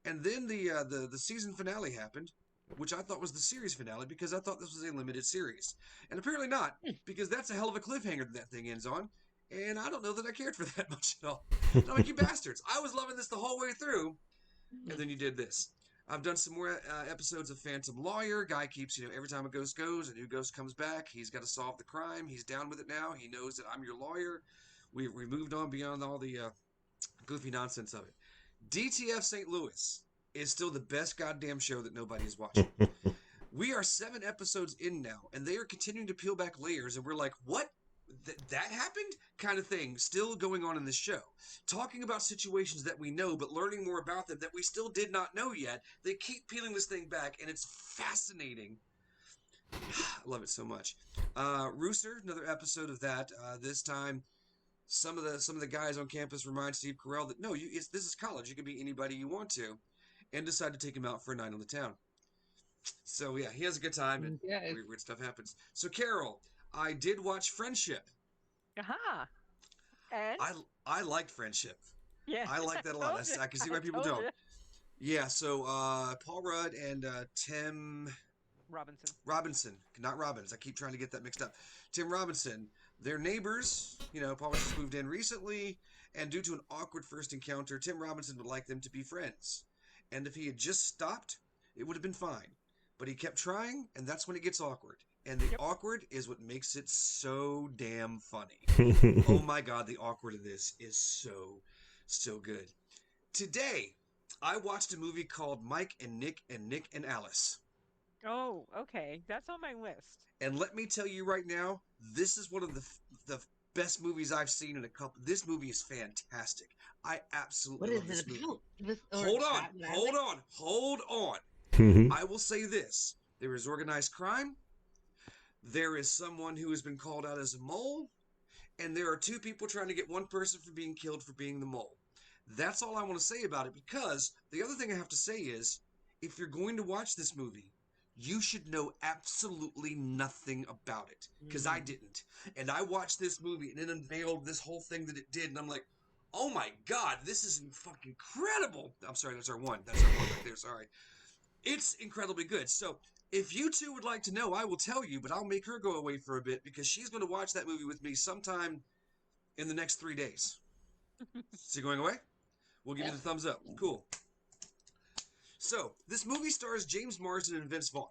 And then the season finale happened, which I thought was the series finale because I thought this was a limited series. And apparently not, because that's a hell of a cliffhanger that thing ends on. And I don't know that I cared for that much at all. And I'm like, you bastards. I was loving this the whole way through. And then you did this. I've done some more episodes of Phantom Lawyer. Guy keeps, every time a ghost goes, a new ghost comes back. He's got to solve the crime. He's down with it now. He knows that I'm your lawyer. We moved on beyond all the goofy nonsense of it. DTF St. Louis is still the best goddamn show that nobody is watching. We are 7 episodes in now, and they are continuing to peel back layers, and we're like, what? That happened? Kind of thing still going on in this show. Talking about situations that we know, but learning more about them that we still did not know yet. They keep peeling this thing back, and it's fascinating. I love it so much. Rooster, another episode of that. This time, some of the guys on campus remind Steve Carell that no, this is college. You can be anybody you want to, and decide to take him out for a night on the town. So yeah, he has a good time, and weird stuff happens. So Carol, I did watch Friendship.
Aha. And
I liked Friendship.
yeah,
I like that a lot. I can see why people don't. Yeah, so Paul Rudd and Tim Robinson, not Robbins. I keep trying to get that mixed up. Tim Robinson, they're neighbors. Paul Rudd just moved in recently, and due to an awkward first encounter, Tim Robinson would like them to be friends. And if he had just stopped, it would have been fine. But he kept trying, and that's when it gets awkward. And the awkward is what makes it so damn funny. Oh my God, the awkward of this is so good. Today, I watched a movie called Mike and Nick and Alice.
Oh, okay. That's on my list.
And let me tell you right now, this is one of the best movies I've seen in a couple. This movie is fantastic. I absolutely love this movie. Hold on. I will say this. There is organized crime. There is someone who has been called out as a mole. And there are 2 people trying to get one person from being killed for being the mole. That's all I want to say about it, because the other thing I have to say is, if you're going to watch this movie, you should know absolutely nothing about it, because I didn't. And I watched this movie, and it unveiled this whole thing that it did, and I'm like, oh my God, this is fucking incredible. I'm sorry, that's our one. That's our one right there, sorry. It's incredibly good. So if you 2 would like to know, I will tell you, but I'll make her go away for a bit, because she's going to watch that movie with me sometime in the next 3 days. Is he going away? We'll give you the thumbs up. Cool. So, this movie stars James Marsden and Vince Vaughn.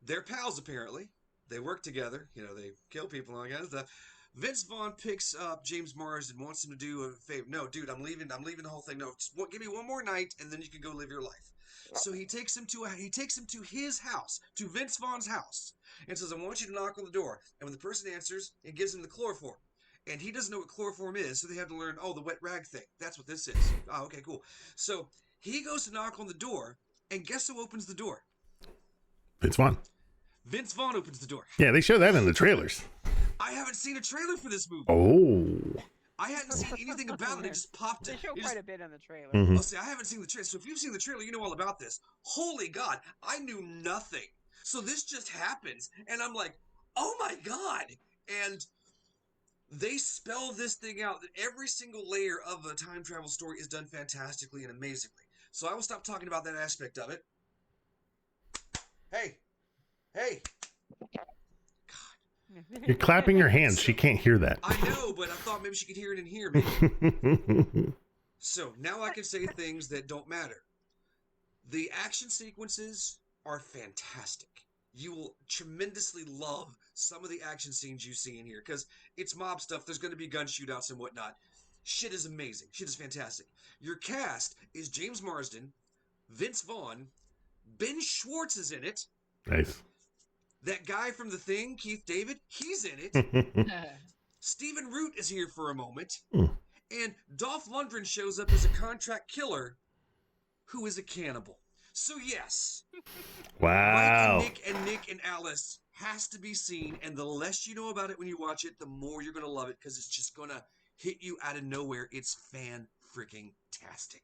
They're pals, apparently. They work together. They kill people and all that kind of stuff. Vince Vaughn picks up James Marsden, wants him to do a favor. No, dude, I'm leaving the whole thing. No, just give me one more night, and then you can go live your life. So he takes him to his house, to Vince Vaughn's house, and says, I want you to knock on the door. And when the person answers, it gives him the chloroform. And he doesn't know what chloroform is, so they have to learn, the wet rag thing. That's what this is. Oh, okay, cool. So he goes to knock on the door, and guess who opens the door?
Vince Vaughn.
Vince Vaughn opens the door.
Yeah, they show that in the trailers.
I haven't seen a trailer for this movie.
Oh.
I hadn't seen anything about it. It just popped.
They show quite a bit on the trailer.
Mm-hmm.
Oh, see, I haven't seen the trailer. So if you've seen the trailer, you know all about this. Holy God, I knew nothing. So this just happens, and I'm like, oh my God. And they spell this thing out, that every single layer of a time travel story is done fantastically and amazingly. So I will stop talking about that aspect of it. Hey. God.
You're clapping your hands. She can't hear that.
I know, but I thought maybe she could hear it in here, maybe. So now I can say things that don't matter. The action sequences are fantastic. You will tremendously love some of the action scenes you see in here, because it's mob stuff. There's going to be gun shootouts and whatnot. Shit is amazing. Shit is fantastic. Your cast is James Marsden, Vince Vaughn, Ben Schwartz is in it.
Nice.
That guy from The Thing, Keith David, he's in it. Stephen Root is here for a moment. And Dolph Lundgren shows up as a contract killer who is a cannibal. So yes.
Wow.
Mike and Nick and Alice has to be seen, and the less you know about it when you watch it, the more you're going to love it, because it's just going to hit you out of nowhere. It's fan-freaking-tastic.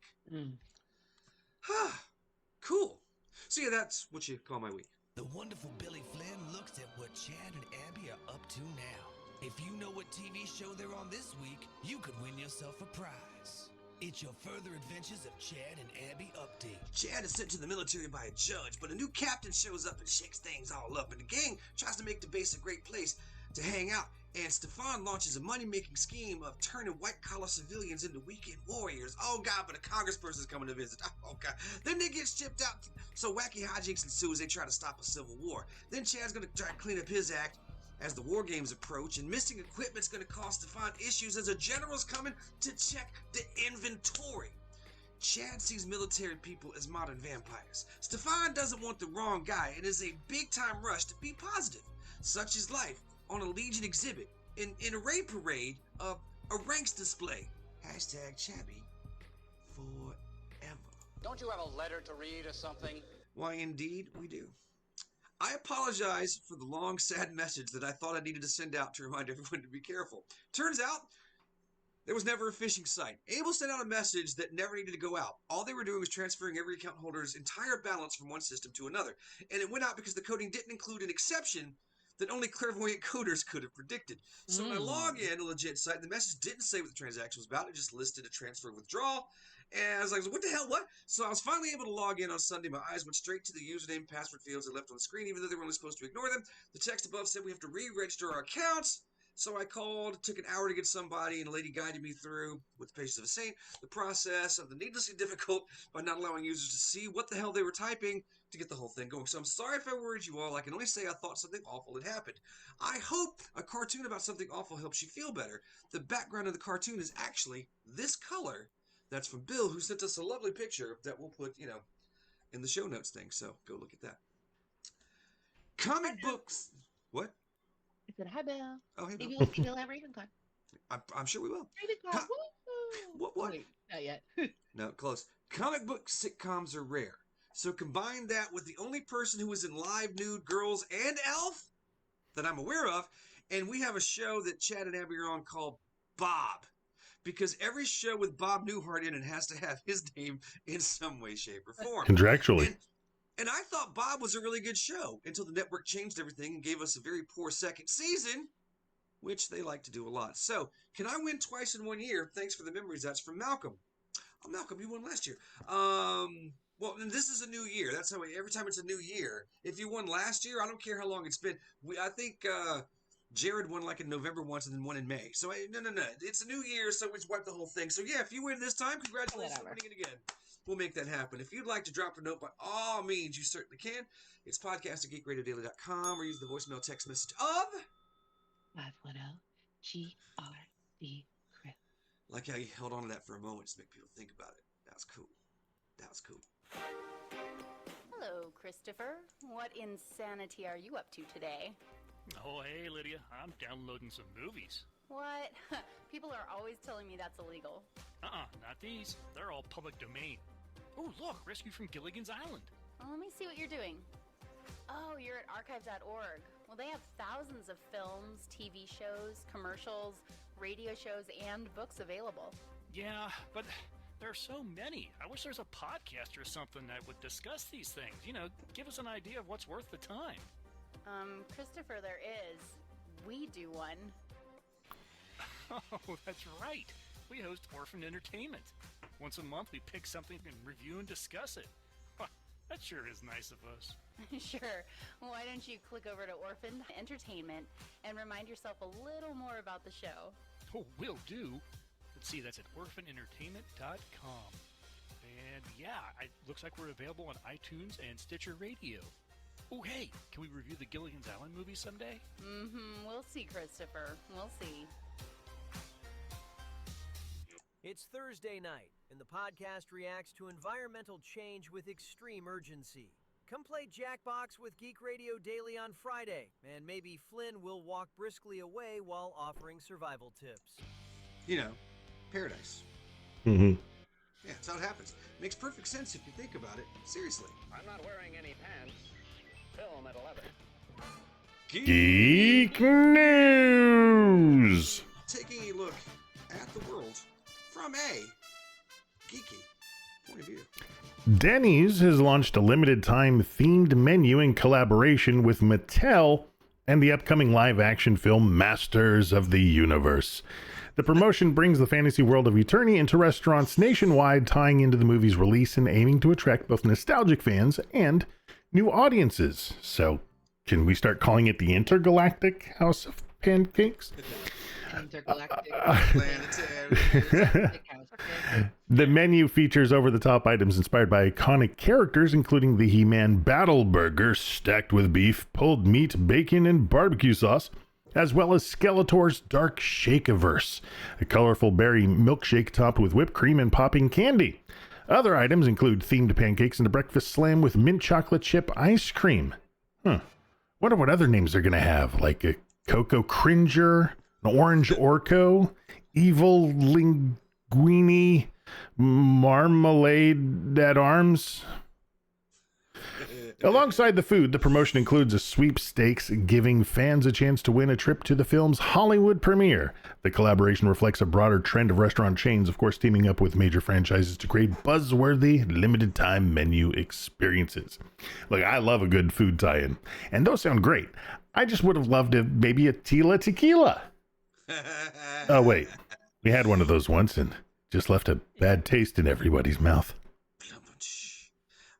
Cool. So yeah, that's what you call my week.
The wonderful Billy Flynn looks at what Chad and Abby are up to now. If you know what TV show they're on this week, you could win yourself a prize. It's your further adventures of Chad and Abby update.
Chad is sent to the military by a judge, but a new captain shows up and shakes things all up, and the gang tries to make the base a great place to hang out, and Stefan launches a money-making scheme of turning white-collar civilians into weekend warriors. Oh god, but a congressperson's coming to visit. Oh god. Then they get shipped out, so wacky hijinks ensue as they try to stop a civil war. Then Chad's gonna try to clean up his act as the war games approach, and missing equipment's gonna cause Stefan issues as a general's coming to check the inventory. Chad sees military people as modern vampires. Stefan doesn't want the wrong guy and is a big-time rush to be positive. Such is life on a Legion exhibit, in a raid parade, a ranks display. Hashtag Chabby forever.
Don't you have a letter to read or something?
Why, indeed, we do. I apologize for the long, sad message that I thought I needed to send out to remind everyone to be careful. Turns out, there was never a phishing site. Able sent out a message that never needed to go out. All they were doing was transferring every account holder's entire balance from one system to another. And it went out because the coding didn't include an exception that only clairvoyant coders could have predicted. So when I log in a legit site, the message didn't say what the transaction was about. It just listed a transfer withdrawal. And I was like, what the hell, what? So I was finally able to log in on Sunday. My eyes went straight to the username and password fields I left on the screen, even though they were only supposed to ignore them. The text above said we have to re-register our accounts. So I called, took an hour to get somebody, and a lady guided me through, with the patience of a saint, the process of the needlessly difficult by not allowing users to see what the hell they were typing to get the whole thing going. So I'm sorry if I worried you all. I can only say I thought something awful had happened. I hope a cartoon about something awful helps you feel better. The background of the cartoon is actually this color. That's from Bill, who sent us a lovely picture that we'll put, in the show notes thing. So go look at that. Comic books. What?
I said, hi, Bill.
Oh, hey, Bill.
Maybe we'll see Bill at RavenCon.
I'm sure we will.
RavenCon.
What?
Oh, wait, not yet.
No, close. Comic book sitcoms are rare. So combine that with the only person who was in Live, Nude, Girls, and Elf that I'm aware of, and we have a show that Chad and Abby are on called Bob. Because every show with Bob Newhart in it has to have his name in some way, shape, or form.
Contractually.
And I thought Bob was a really good show until the network changed everything and gave us a very poor second season, which they like to do a lot. So, can I win twice in 1 year? Thanks for the memories. That's from Malcolm. Oh, Malcolm, you won last year. Well, and this is a new year. That's how every time it's a new year. If you won last year, I don't care how long it's been. I think Jared won like in November once and then one in May. So, no. It's a new year, so we just wipe the whole thing. So, yeah, if you win this time, congratulations on winning it again. We'll make that happen. If you'd like to drop a note, by all means, you certainly can. It's podcast@geekradiodaily.com or use the voicemail text message of
510 GRD Chris.
Like how you held on to that for a moment to make people think about it. That was cool.
Hello, Christopher. What insanity are you up to today?
Oh, hey, Lydia. I'm downloading some movies.
What? People are always telling me that's illegal.
Not these. They're all public domain. Oh, look, Rescue from Gilligan's Island.
Well, let me see what you're doing. Oh, you're at archive.org. Well, they have thousands of films, TV shows, commercials, radio shows, and books available.
Yeah, but there are so many. I wish there's a podcast or something that would discuss these things. Give us an idea of what's worth the time.
Christopher, there is. We do one.
Oh, that's right. We host Orphan Entertainment. Once a month, we pick something and review and discuss it. That sure is nice of us.
Sure. Why don't you click over to Orphan Entertainment and remind yourself a little more about the show?
Oh, will do. Let's see, that's at orphanentertainment.com. And yeah, it looks like we're available on iTunes and Stitcher Radio. Oh, hey, can we review the Gilligan's Island movie someday?
We'll see, Christopher. We'll see.
It's Thursday night, and the podcast reacts to environmental change with extreme urgency. Come play Jackbox with Geek Radio Daily on Friday, and maybe Flynn will walk briskly away while offering survival tips.
Paradise.
Mm-hmm.
Yeah, that's how it happens. Makes perfect sense if you think about it. Seriously.
I'm not wearing any pants. Film at 11.
Geek News!
Taking a look at the world from a geeky point of view.
Denny's has launched a limited-time themed menu in collaboration with Mattel and the upcoming live-action film Masters of the Universe. The promotion brings the fantasy world of Eternia into restaurants nationwide, tying into the movie's release and aiming to attract both nostalgic fans and new audiences. So, can we start calling it the Intergalactic House of Pancakes?
Intergalactic.
The menu features over-the-top items inspired by iconic characters, including the He-Man Battle Burger stacked with beef, pulled meat, bacon, and barbecue sauce, as well as Skeletor's Dark Shake-Averse, a colorful berry milkshake topped with whipped cream and popping candy. Other items include themed pancakes and a breakfast slam with mint chocolate chip ice cream. Wonder what other names they're going to have, like a Cocoa Cringer, an Orange Orco, Evil Linguini, Marmalade at Arms. Alongside the food, the promotion includes a sweepstakes, giving fans a chance to win a trip to the film's Hollywood premiere. The collaboration reflects a broader trend of restaurant chains, of course, teaming up with major franchises to create buzzworthy, limited-time menu experiences. Look, I love a good food tie-in, and those sound great. I just would have loved maybe a Tila Tequila. Oh, wait. We had one of those once and just left a bad taste in everybody's mouth.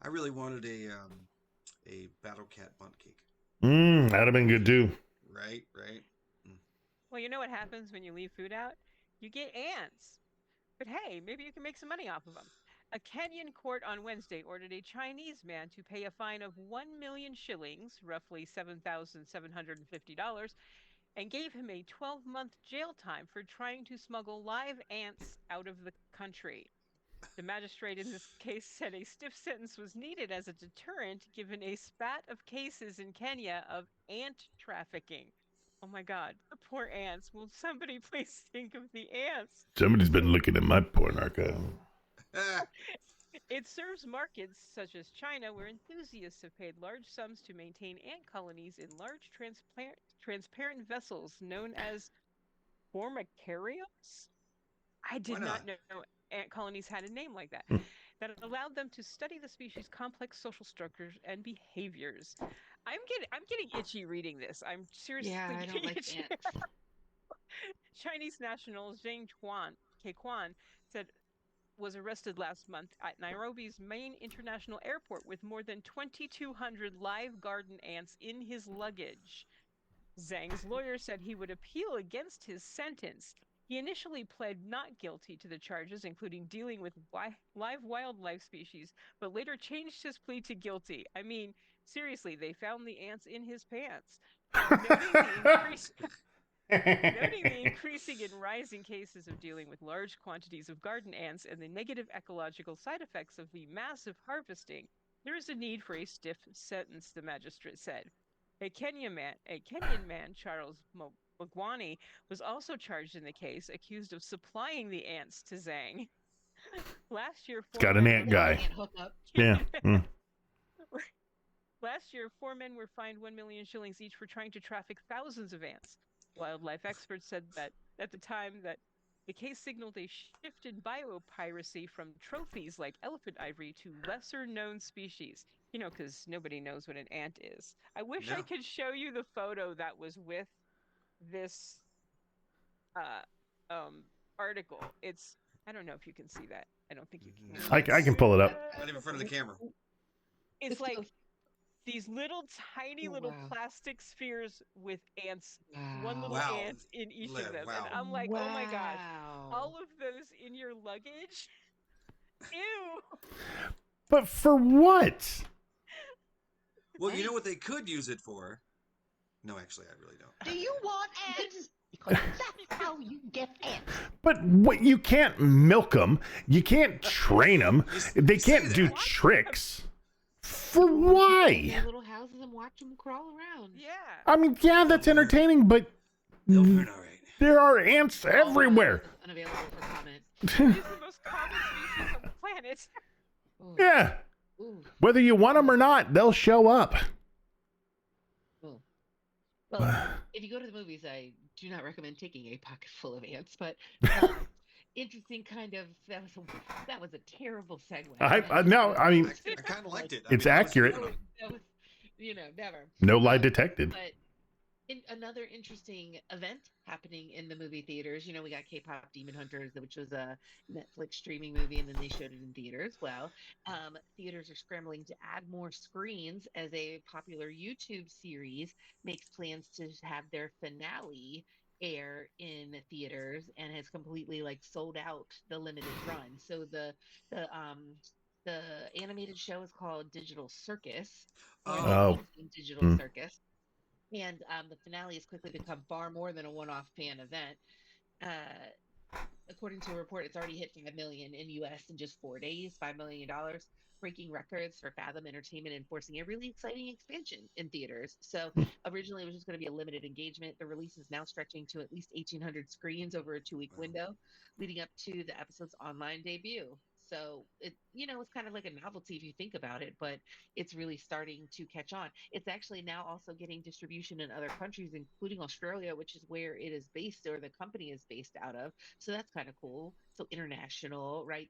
I really wanted a Battle Cat bunt cake.
That'd have been good too.
Right.
Well, you know what happens when you leave food out? You get ants. But hey, maybe you can make some money off of them. A Kenyan court on Wednesday ordered a Chinese man to pay a fine of 1 million shillings, roughly $7,750, and gave him a 12-month jail time for trying to smuggle live ants out of the country. The magistrate in this case said a stiff sentence was needed as a deterrent given a spat of cases in Kenya of ant trafficking. Oh my God, the poor ants. Will somebody please think of the ants?
Somebody's been looking at my porn archive.
It serves markets such as China, where enthusiasts have paid large sums to maintain ant colonies in large transparent vessels known as formicariums. I did not know ant colonies had a name like that. That allowed them to study the species' complex social structures and behaviors. I'm getting itchy reading this. I'm seriously
I don't like
itchy.
ants.
Chinese national Zheng Kequan said was arrested last month at Nairobi's main international airport with more than 2,200 live garden ants in his luggage. Zhang's lawyer said he would appeal against his sentence. He initially pled not guilty to the charges, including dealing with live wildlife species, but later changed his plea to guilty. I mean, seriously, they found the ants in his pants. Noting the increasing and rising cases of dealing with large quantities of garden ants and the negative ecological side effects of the massive harvesting, there is a need for a stiff sentence, the magistrate said. A Kenyan man, Charles Magwani, was also charged in the case, accused of supplying the ants to Zhang. Last year,
got an ant guy. Yeah.
Last year, 4 men were fined 1 million shillings each for trying to traffic thousands of ants. Wildlife experts said that at the time that the case signaled a shift in biopiracy from trophies like elephant ivory to lesser-known species. You know, because nobody knows what an ant is. I wish I could show you the photo that was with this article. I don't know if you can see that. I don't think you can.
I can pull it up.
Not even in front of the camera.
It's like these little tiny plastic spheres with ants, one little ant in each of them. And I'm like, oh my gosh, all of those in your luggage? Ew.
But for what?
Well, you know what they could use it for? No, actually, I really don't.
Do you want ants? Because that's how you get ants.
But what, you can't milk them. You can't train them. They can't do tricks. For why?
Little houses and watch them crawl around.
Yeah.
I mean, yeah, that's entertaining, but there are ants everywhere.
Unavailable for comment.
It's the most common species on the planet.
Yeah.
Ooh.
Whether you want them or not, they'll show up.
Well, if you go to the movies, I do not recommend taking a pocket full of ants, but interesting kind of, that was a terrible segue.
I mean,
I kind of liked it.
It's accurate.
That was, never.
No lie detected.
But Another interesting event happening in the movie theaters. We got K-pop Demon Hunters, which was a Netflix streaming movie, and then they showed it in theaters. Well, theaters are scrambling to add more screens as a popular YouTube series makes plans to have their finale air in theaters and has completely like sold out the limited run. So the animated show is called Digital Circus, or the
Oh.
Pink Digital
Hmm.
Circus, and the finale has quickly become far more than a one-off fan event. Uh, According to a report, it's already hit 5 million in US in just 4 days, $5 million, breaking records for Fathom Entertainment and forcing a really exciting expansion in theaters. So originally it was just going to be a limited engagement. The release is now stretching to at least 1,800 screens over a 2-week window, leading up to the episode's online debut. So it's kind of like a novelty if you think about it, but it's really starting to catch on. It's actually now also getting distribution in other countries, including Australia, which is where it is based, or the company is based out of. So that's kind of cool. So international, right?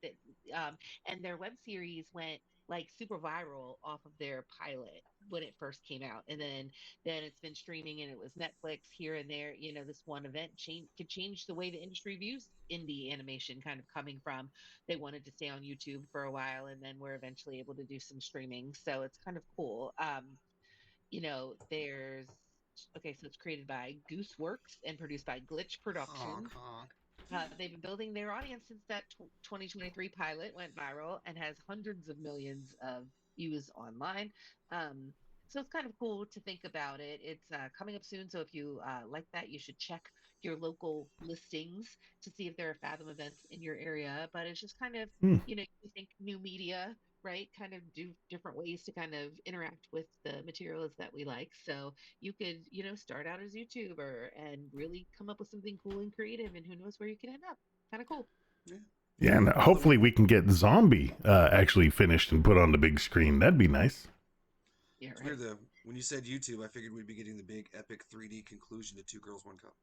And their web series went like super viral off of their pilot when it first came out, and then it's been streaming, and it was Netflix here and there. This one event could change the way the industry views indie animation, kind of coming from they wanted to stay on YouTube for a while, and then we're eventually able to do some streaming. So it's kind of cool. There's okay, so it's created by Gooseworks and produced by Glitch
Honk,
Productions.
honk.
They've been building their audience since that 2023 pilot went viral and has hundreds of millions of views online. Um, so it's kind of cool to think about it. It's coming up soon. So if you like that, you should check your local listings to see if there are Fathom events in your area. But it's just kind of,
Hmm.
you think new media, right? Kind of do different ways to kind of interact with the materials that we like. So you could, start out as a YouTuber and really come up with something cool and creative, and who knows where you can end up. Kind of cool.
Yeah.
Yeah, and hopefully we can get Zombie actually finished and put on the big screen. That'd be nice.
Yeah,
It's
right.
weird though. When you said YouTube, I figured we'd be getting the big epic 3D conclusion to Two Girls, One Cup.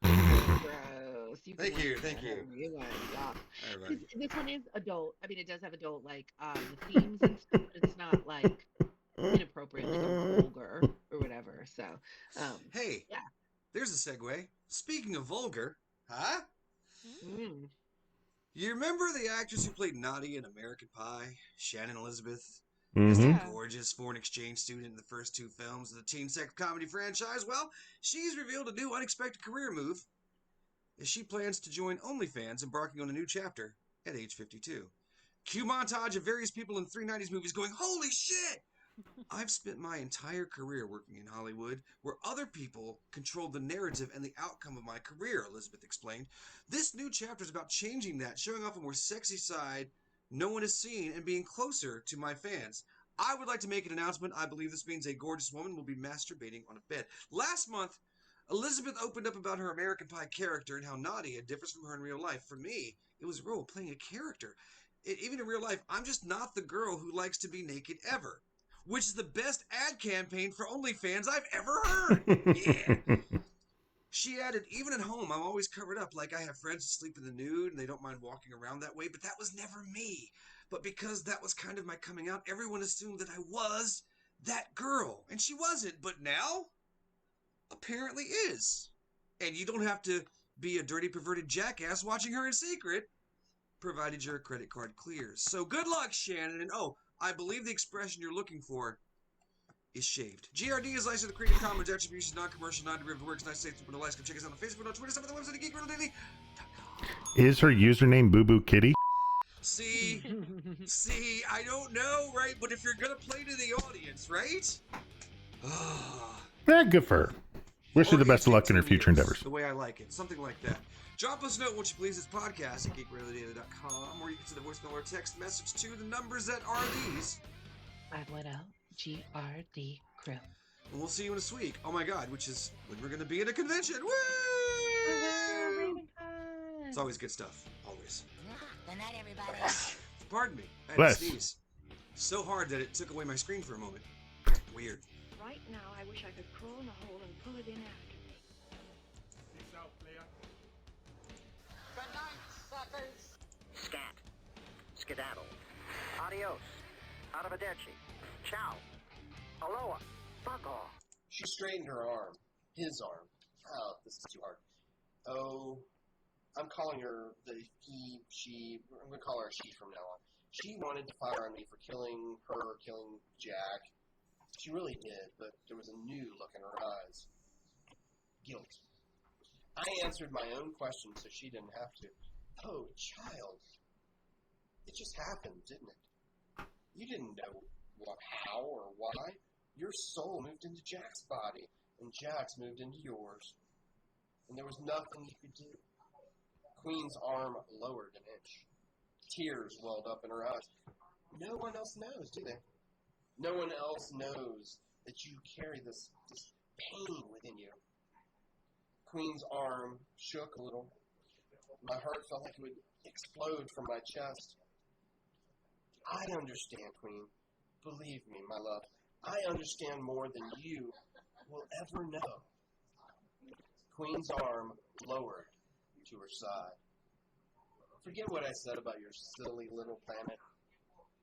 Gross.
Thank you.
Whatever you want. Yeah.
All right.
This one is adult. I mean, it does have adult like themes and stuff, but it's not like inappropriate, like or vulgar or whatever. So,
Hey,
yeah.
there's a segue. Speaking of vulgar, huh?
Mm.
You remember the actress who played Nadia in American Pie, Shannon Elizabeth? As
Mm-hmm.
the gorgeous foreign exchange student in the first two films of the teen sex comedy franchise? Well, she's revealed a new unexpected career move as she plans to join OnlyFans, embarking on a new chapter at age 52. Cue montage of various people in 390s movies going, "Holy shit! I've spent my entire career working in Hollywood, where other people controlled the narrative and the outcome of my career," Elizabeth explained. "This new chapter is about changing that, showing off a more sexy side no one has seen, and being closer to my fans. I would like to make an announcement. I believe this means a gorgeous woman will be masturbating on a bed." Last month, Elizabeth opened up about her American Pie character and how Nadia differs from her in real life. "For me, it was a role playing a character. Even in real life, I'm just not the girl who likes to be naked ever." Which is the best ad campaign for OnlyFans I've ever heard. Yeah. She added, "Even at home, I'm always covered up. Like, I have friends who sleep in the nude and they don't mind walking around that way, but that was never me. But because that was kind of my coming out, everyone assumed that I was that girl. And she wasn't, but now apparently is. And you don't have to be a dirty, perverted jackass watching her in secret, provided your credit card clears. So good luck, Shannon. And oh, I believe the expression you're looking for is shaved. GRD is licensed to Creative Commons Attribution, non-commercial, non-derivative works. Nice States, but like. Check us out on Facebook, on Twitter, some of the website, geekriddledaily.com.
Is her username Boo Boo Kitty?
See, I don't know, right? But if you're gonna play to the audience, right?
Good for her. Wish her the best of luck in her future endeavors.
The way I like it, something like that. Drop us a note, won't you please? It's podcast at geekriddledaily.com, or you can send a voicemail or text message to the numbers that are these.
510 GRD Crew.
And we'll see you in a week. Oh my god, which is when we're gonna be at a convention. Woo! It's always good stuff. Always.
Good night, everybody.
Pardon me. I had
Bless.
to sneeze. So hard that it took away my screen for a moment. Weird.
Right now, I wish I could crawl in the hole and pull it in after me.
Peace out, player.
Good night, suckers.
Scat. Skedaddle. Adios. Arrivederci. Ciao. Aloha. Fuck off.
She strained her arm. his arm. Oh, this is too hard. Oh, I'm calling her she. I'm going to call her a she from now on. She wanted to fire on me for killing Jack. She really did, but there was a new look in her eyes. Guilt. I answered my own question so she didn't have to. Oh, child. It just happened, didn't it? You didn't know how or why. Your soul moved into Jack's body, and Jack's moved into yours. And there was nothing you could do. Queen's arm lowered an inch. Tears welled up in her eyes. No one else knows, do they? No one else knows that you carry this pain within you. Queen's arm shook a little. My heart felt like it would explode from my chest. I understand, Queen. Believe me, my love. I understand more than you will ever know. Queen's arm lowered to her side. Forget what I said about your silly little planet.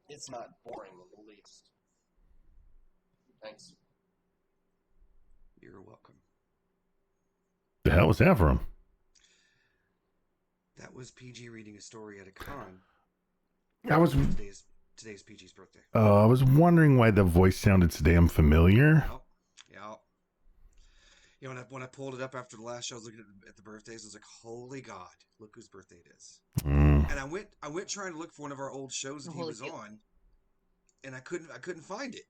It's not boring in the least. Thanks.
You're welcome.
The hell was that from?
That was PG reading a story at a con.
I was
Today's PG's birthday.
I was wondering why the voice sounded so damn familiar.
Yeah. You know, when I pulled it up after the last show, I was looking at the birthdays. I was like, "Holy God, look whose birthday it is!" And I went trying to look for one of our old shows that he was on, and I couldn't find it.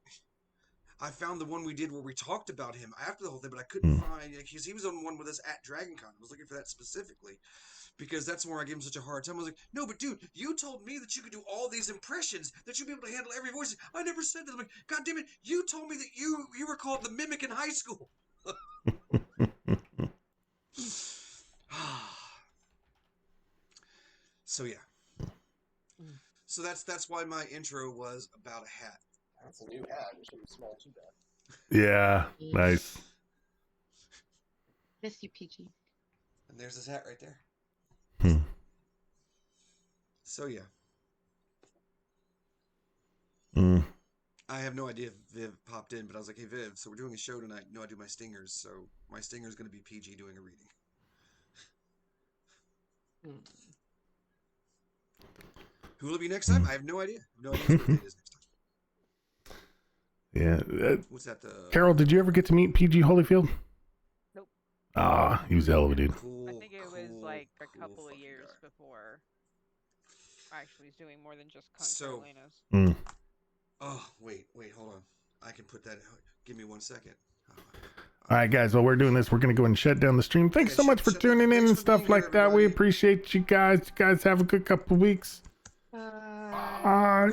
I found the one we did where we talked about him after the whole thing, but I couldn't find it because he was on one with us at DragonCon. I was looking for that specifically because that's where I gave him such a hard time. I was like, "No, but dude, you told me that you could do all these impressions, that you'd be able to handle every voice. I never said that." I'm like, "God damn it, you told me that you were called the Mimic in high school." So yeah. So that's why my intro was about a hat.
That's a new hat. It should be small too bad.
Yeah, nice.
Miss you, PG.
And there's his hat right there. So yeah. I have no idea if Viv popped in, but I was like, "Hey Viv, so we're doing a show tonight. You know I do my stingers, so my stinger is going to be PG doing a reading." Who will it be next time? I have no idea. No idea what it is next time.
Yeah.
What's that?
Carol, did you ever get to meet PG Holyfield?
Nope.
Ah, he was a hell of a dude.
I think it was like a couple of years before I actually was doing more than just Con Carolinas.
Oh, wait, hold on. I can put that. Give me 1 second.
All right, guys, while we're doing this, we're going to go and shut down the stream. Thanks so much for tuning in and stuff like that. We appreciate you guys. You guys have a good couple of weeks. Bye.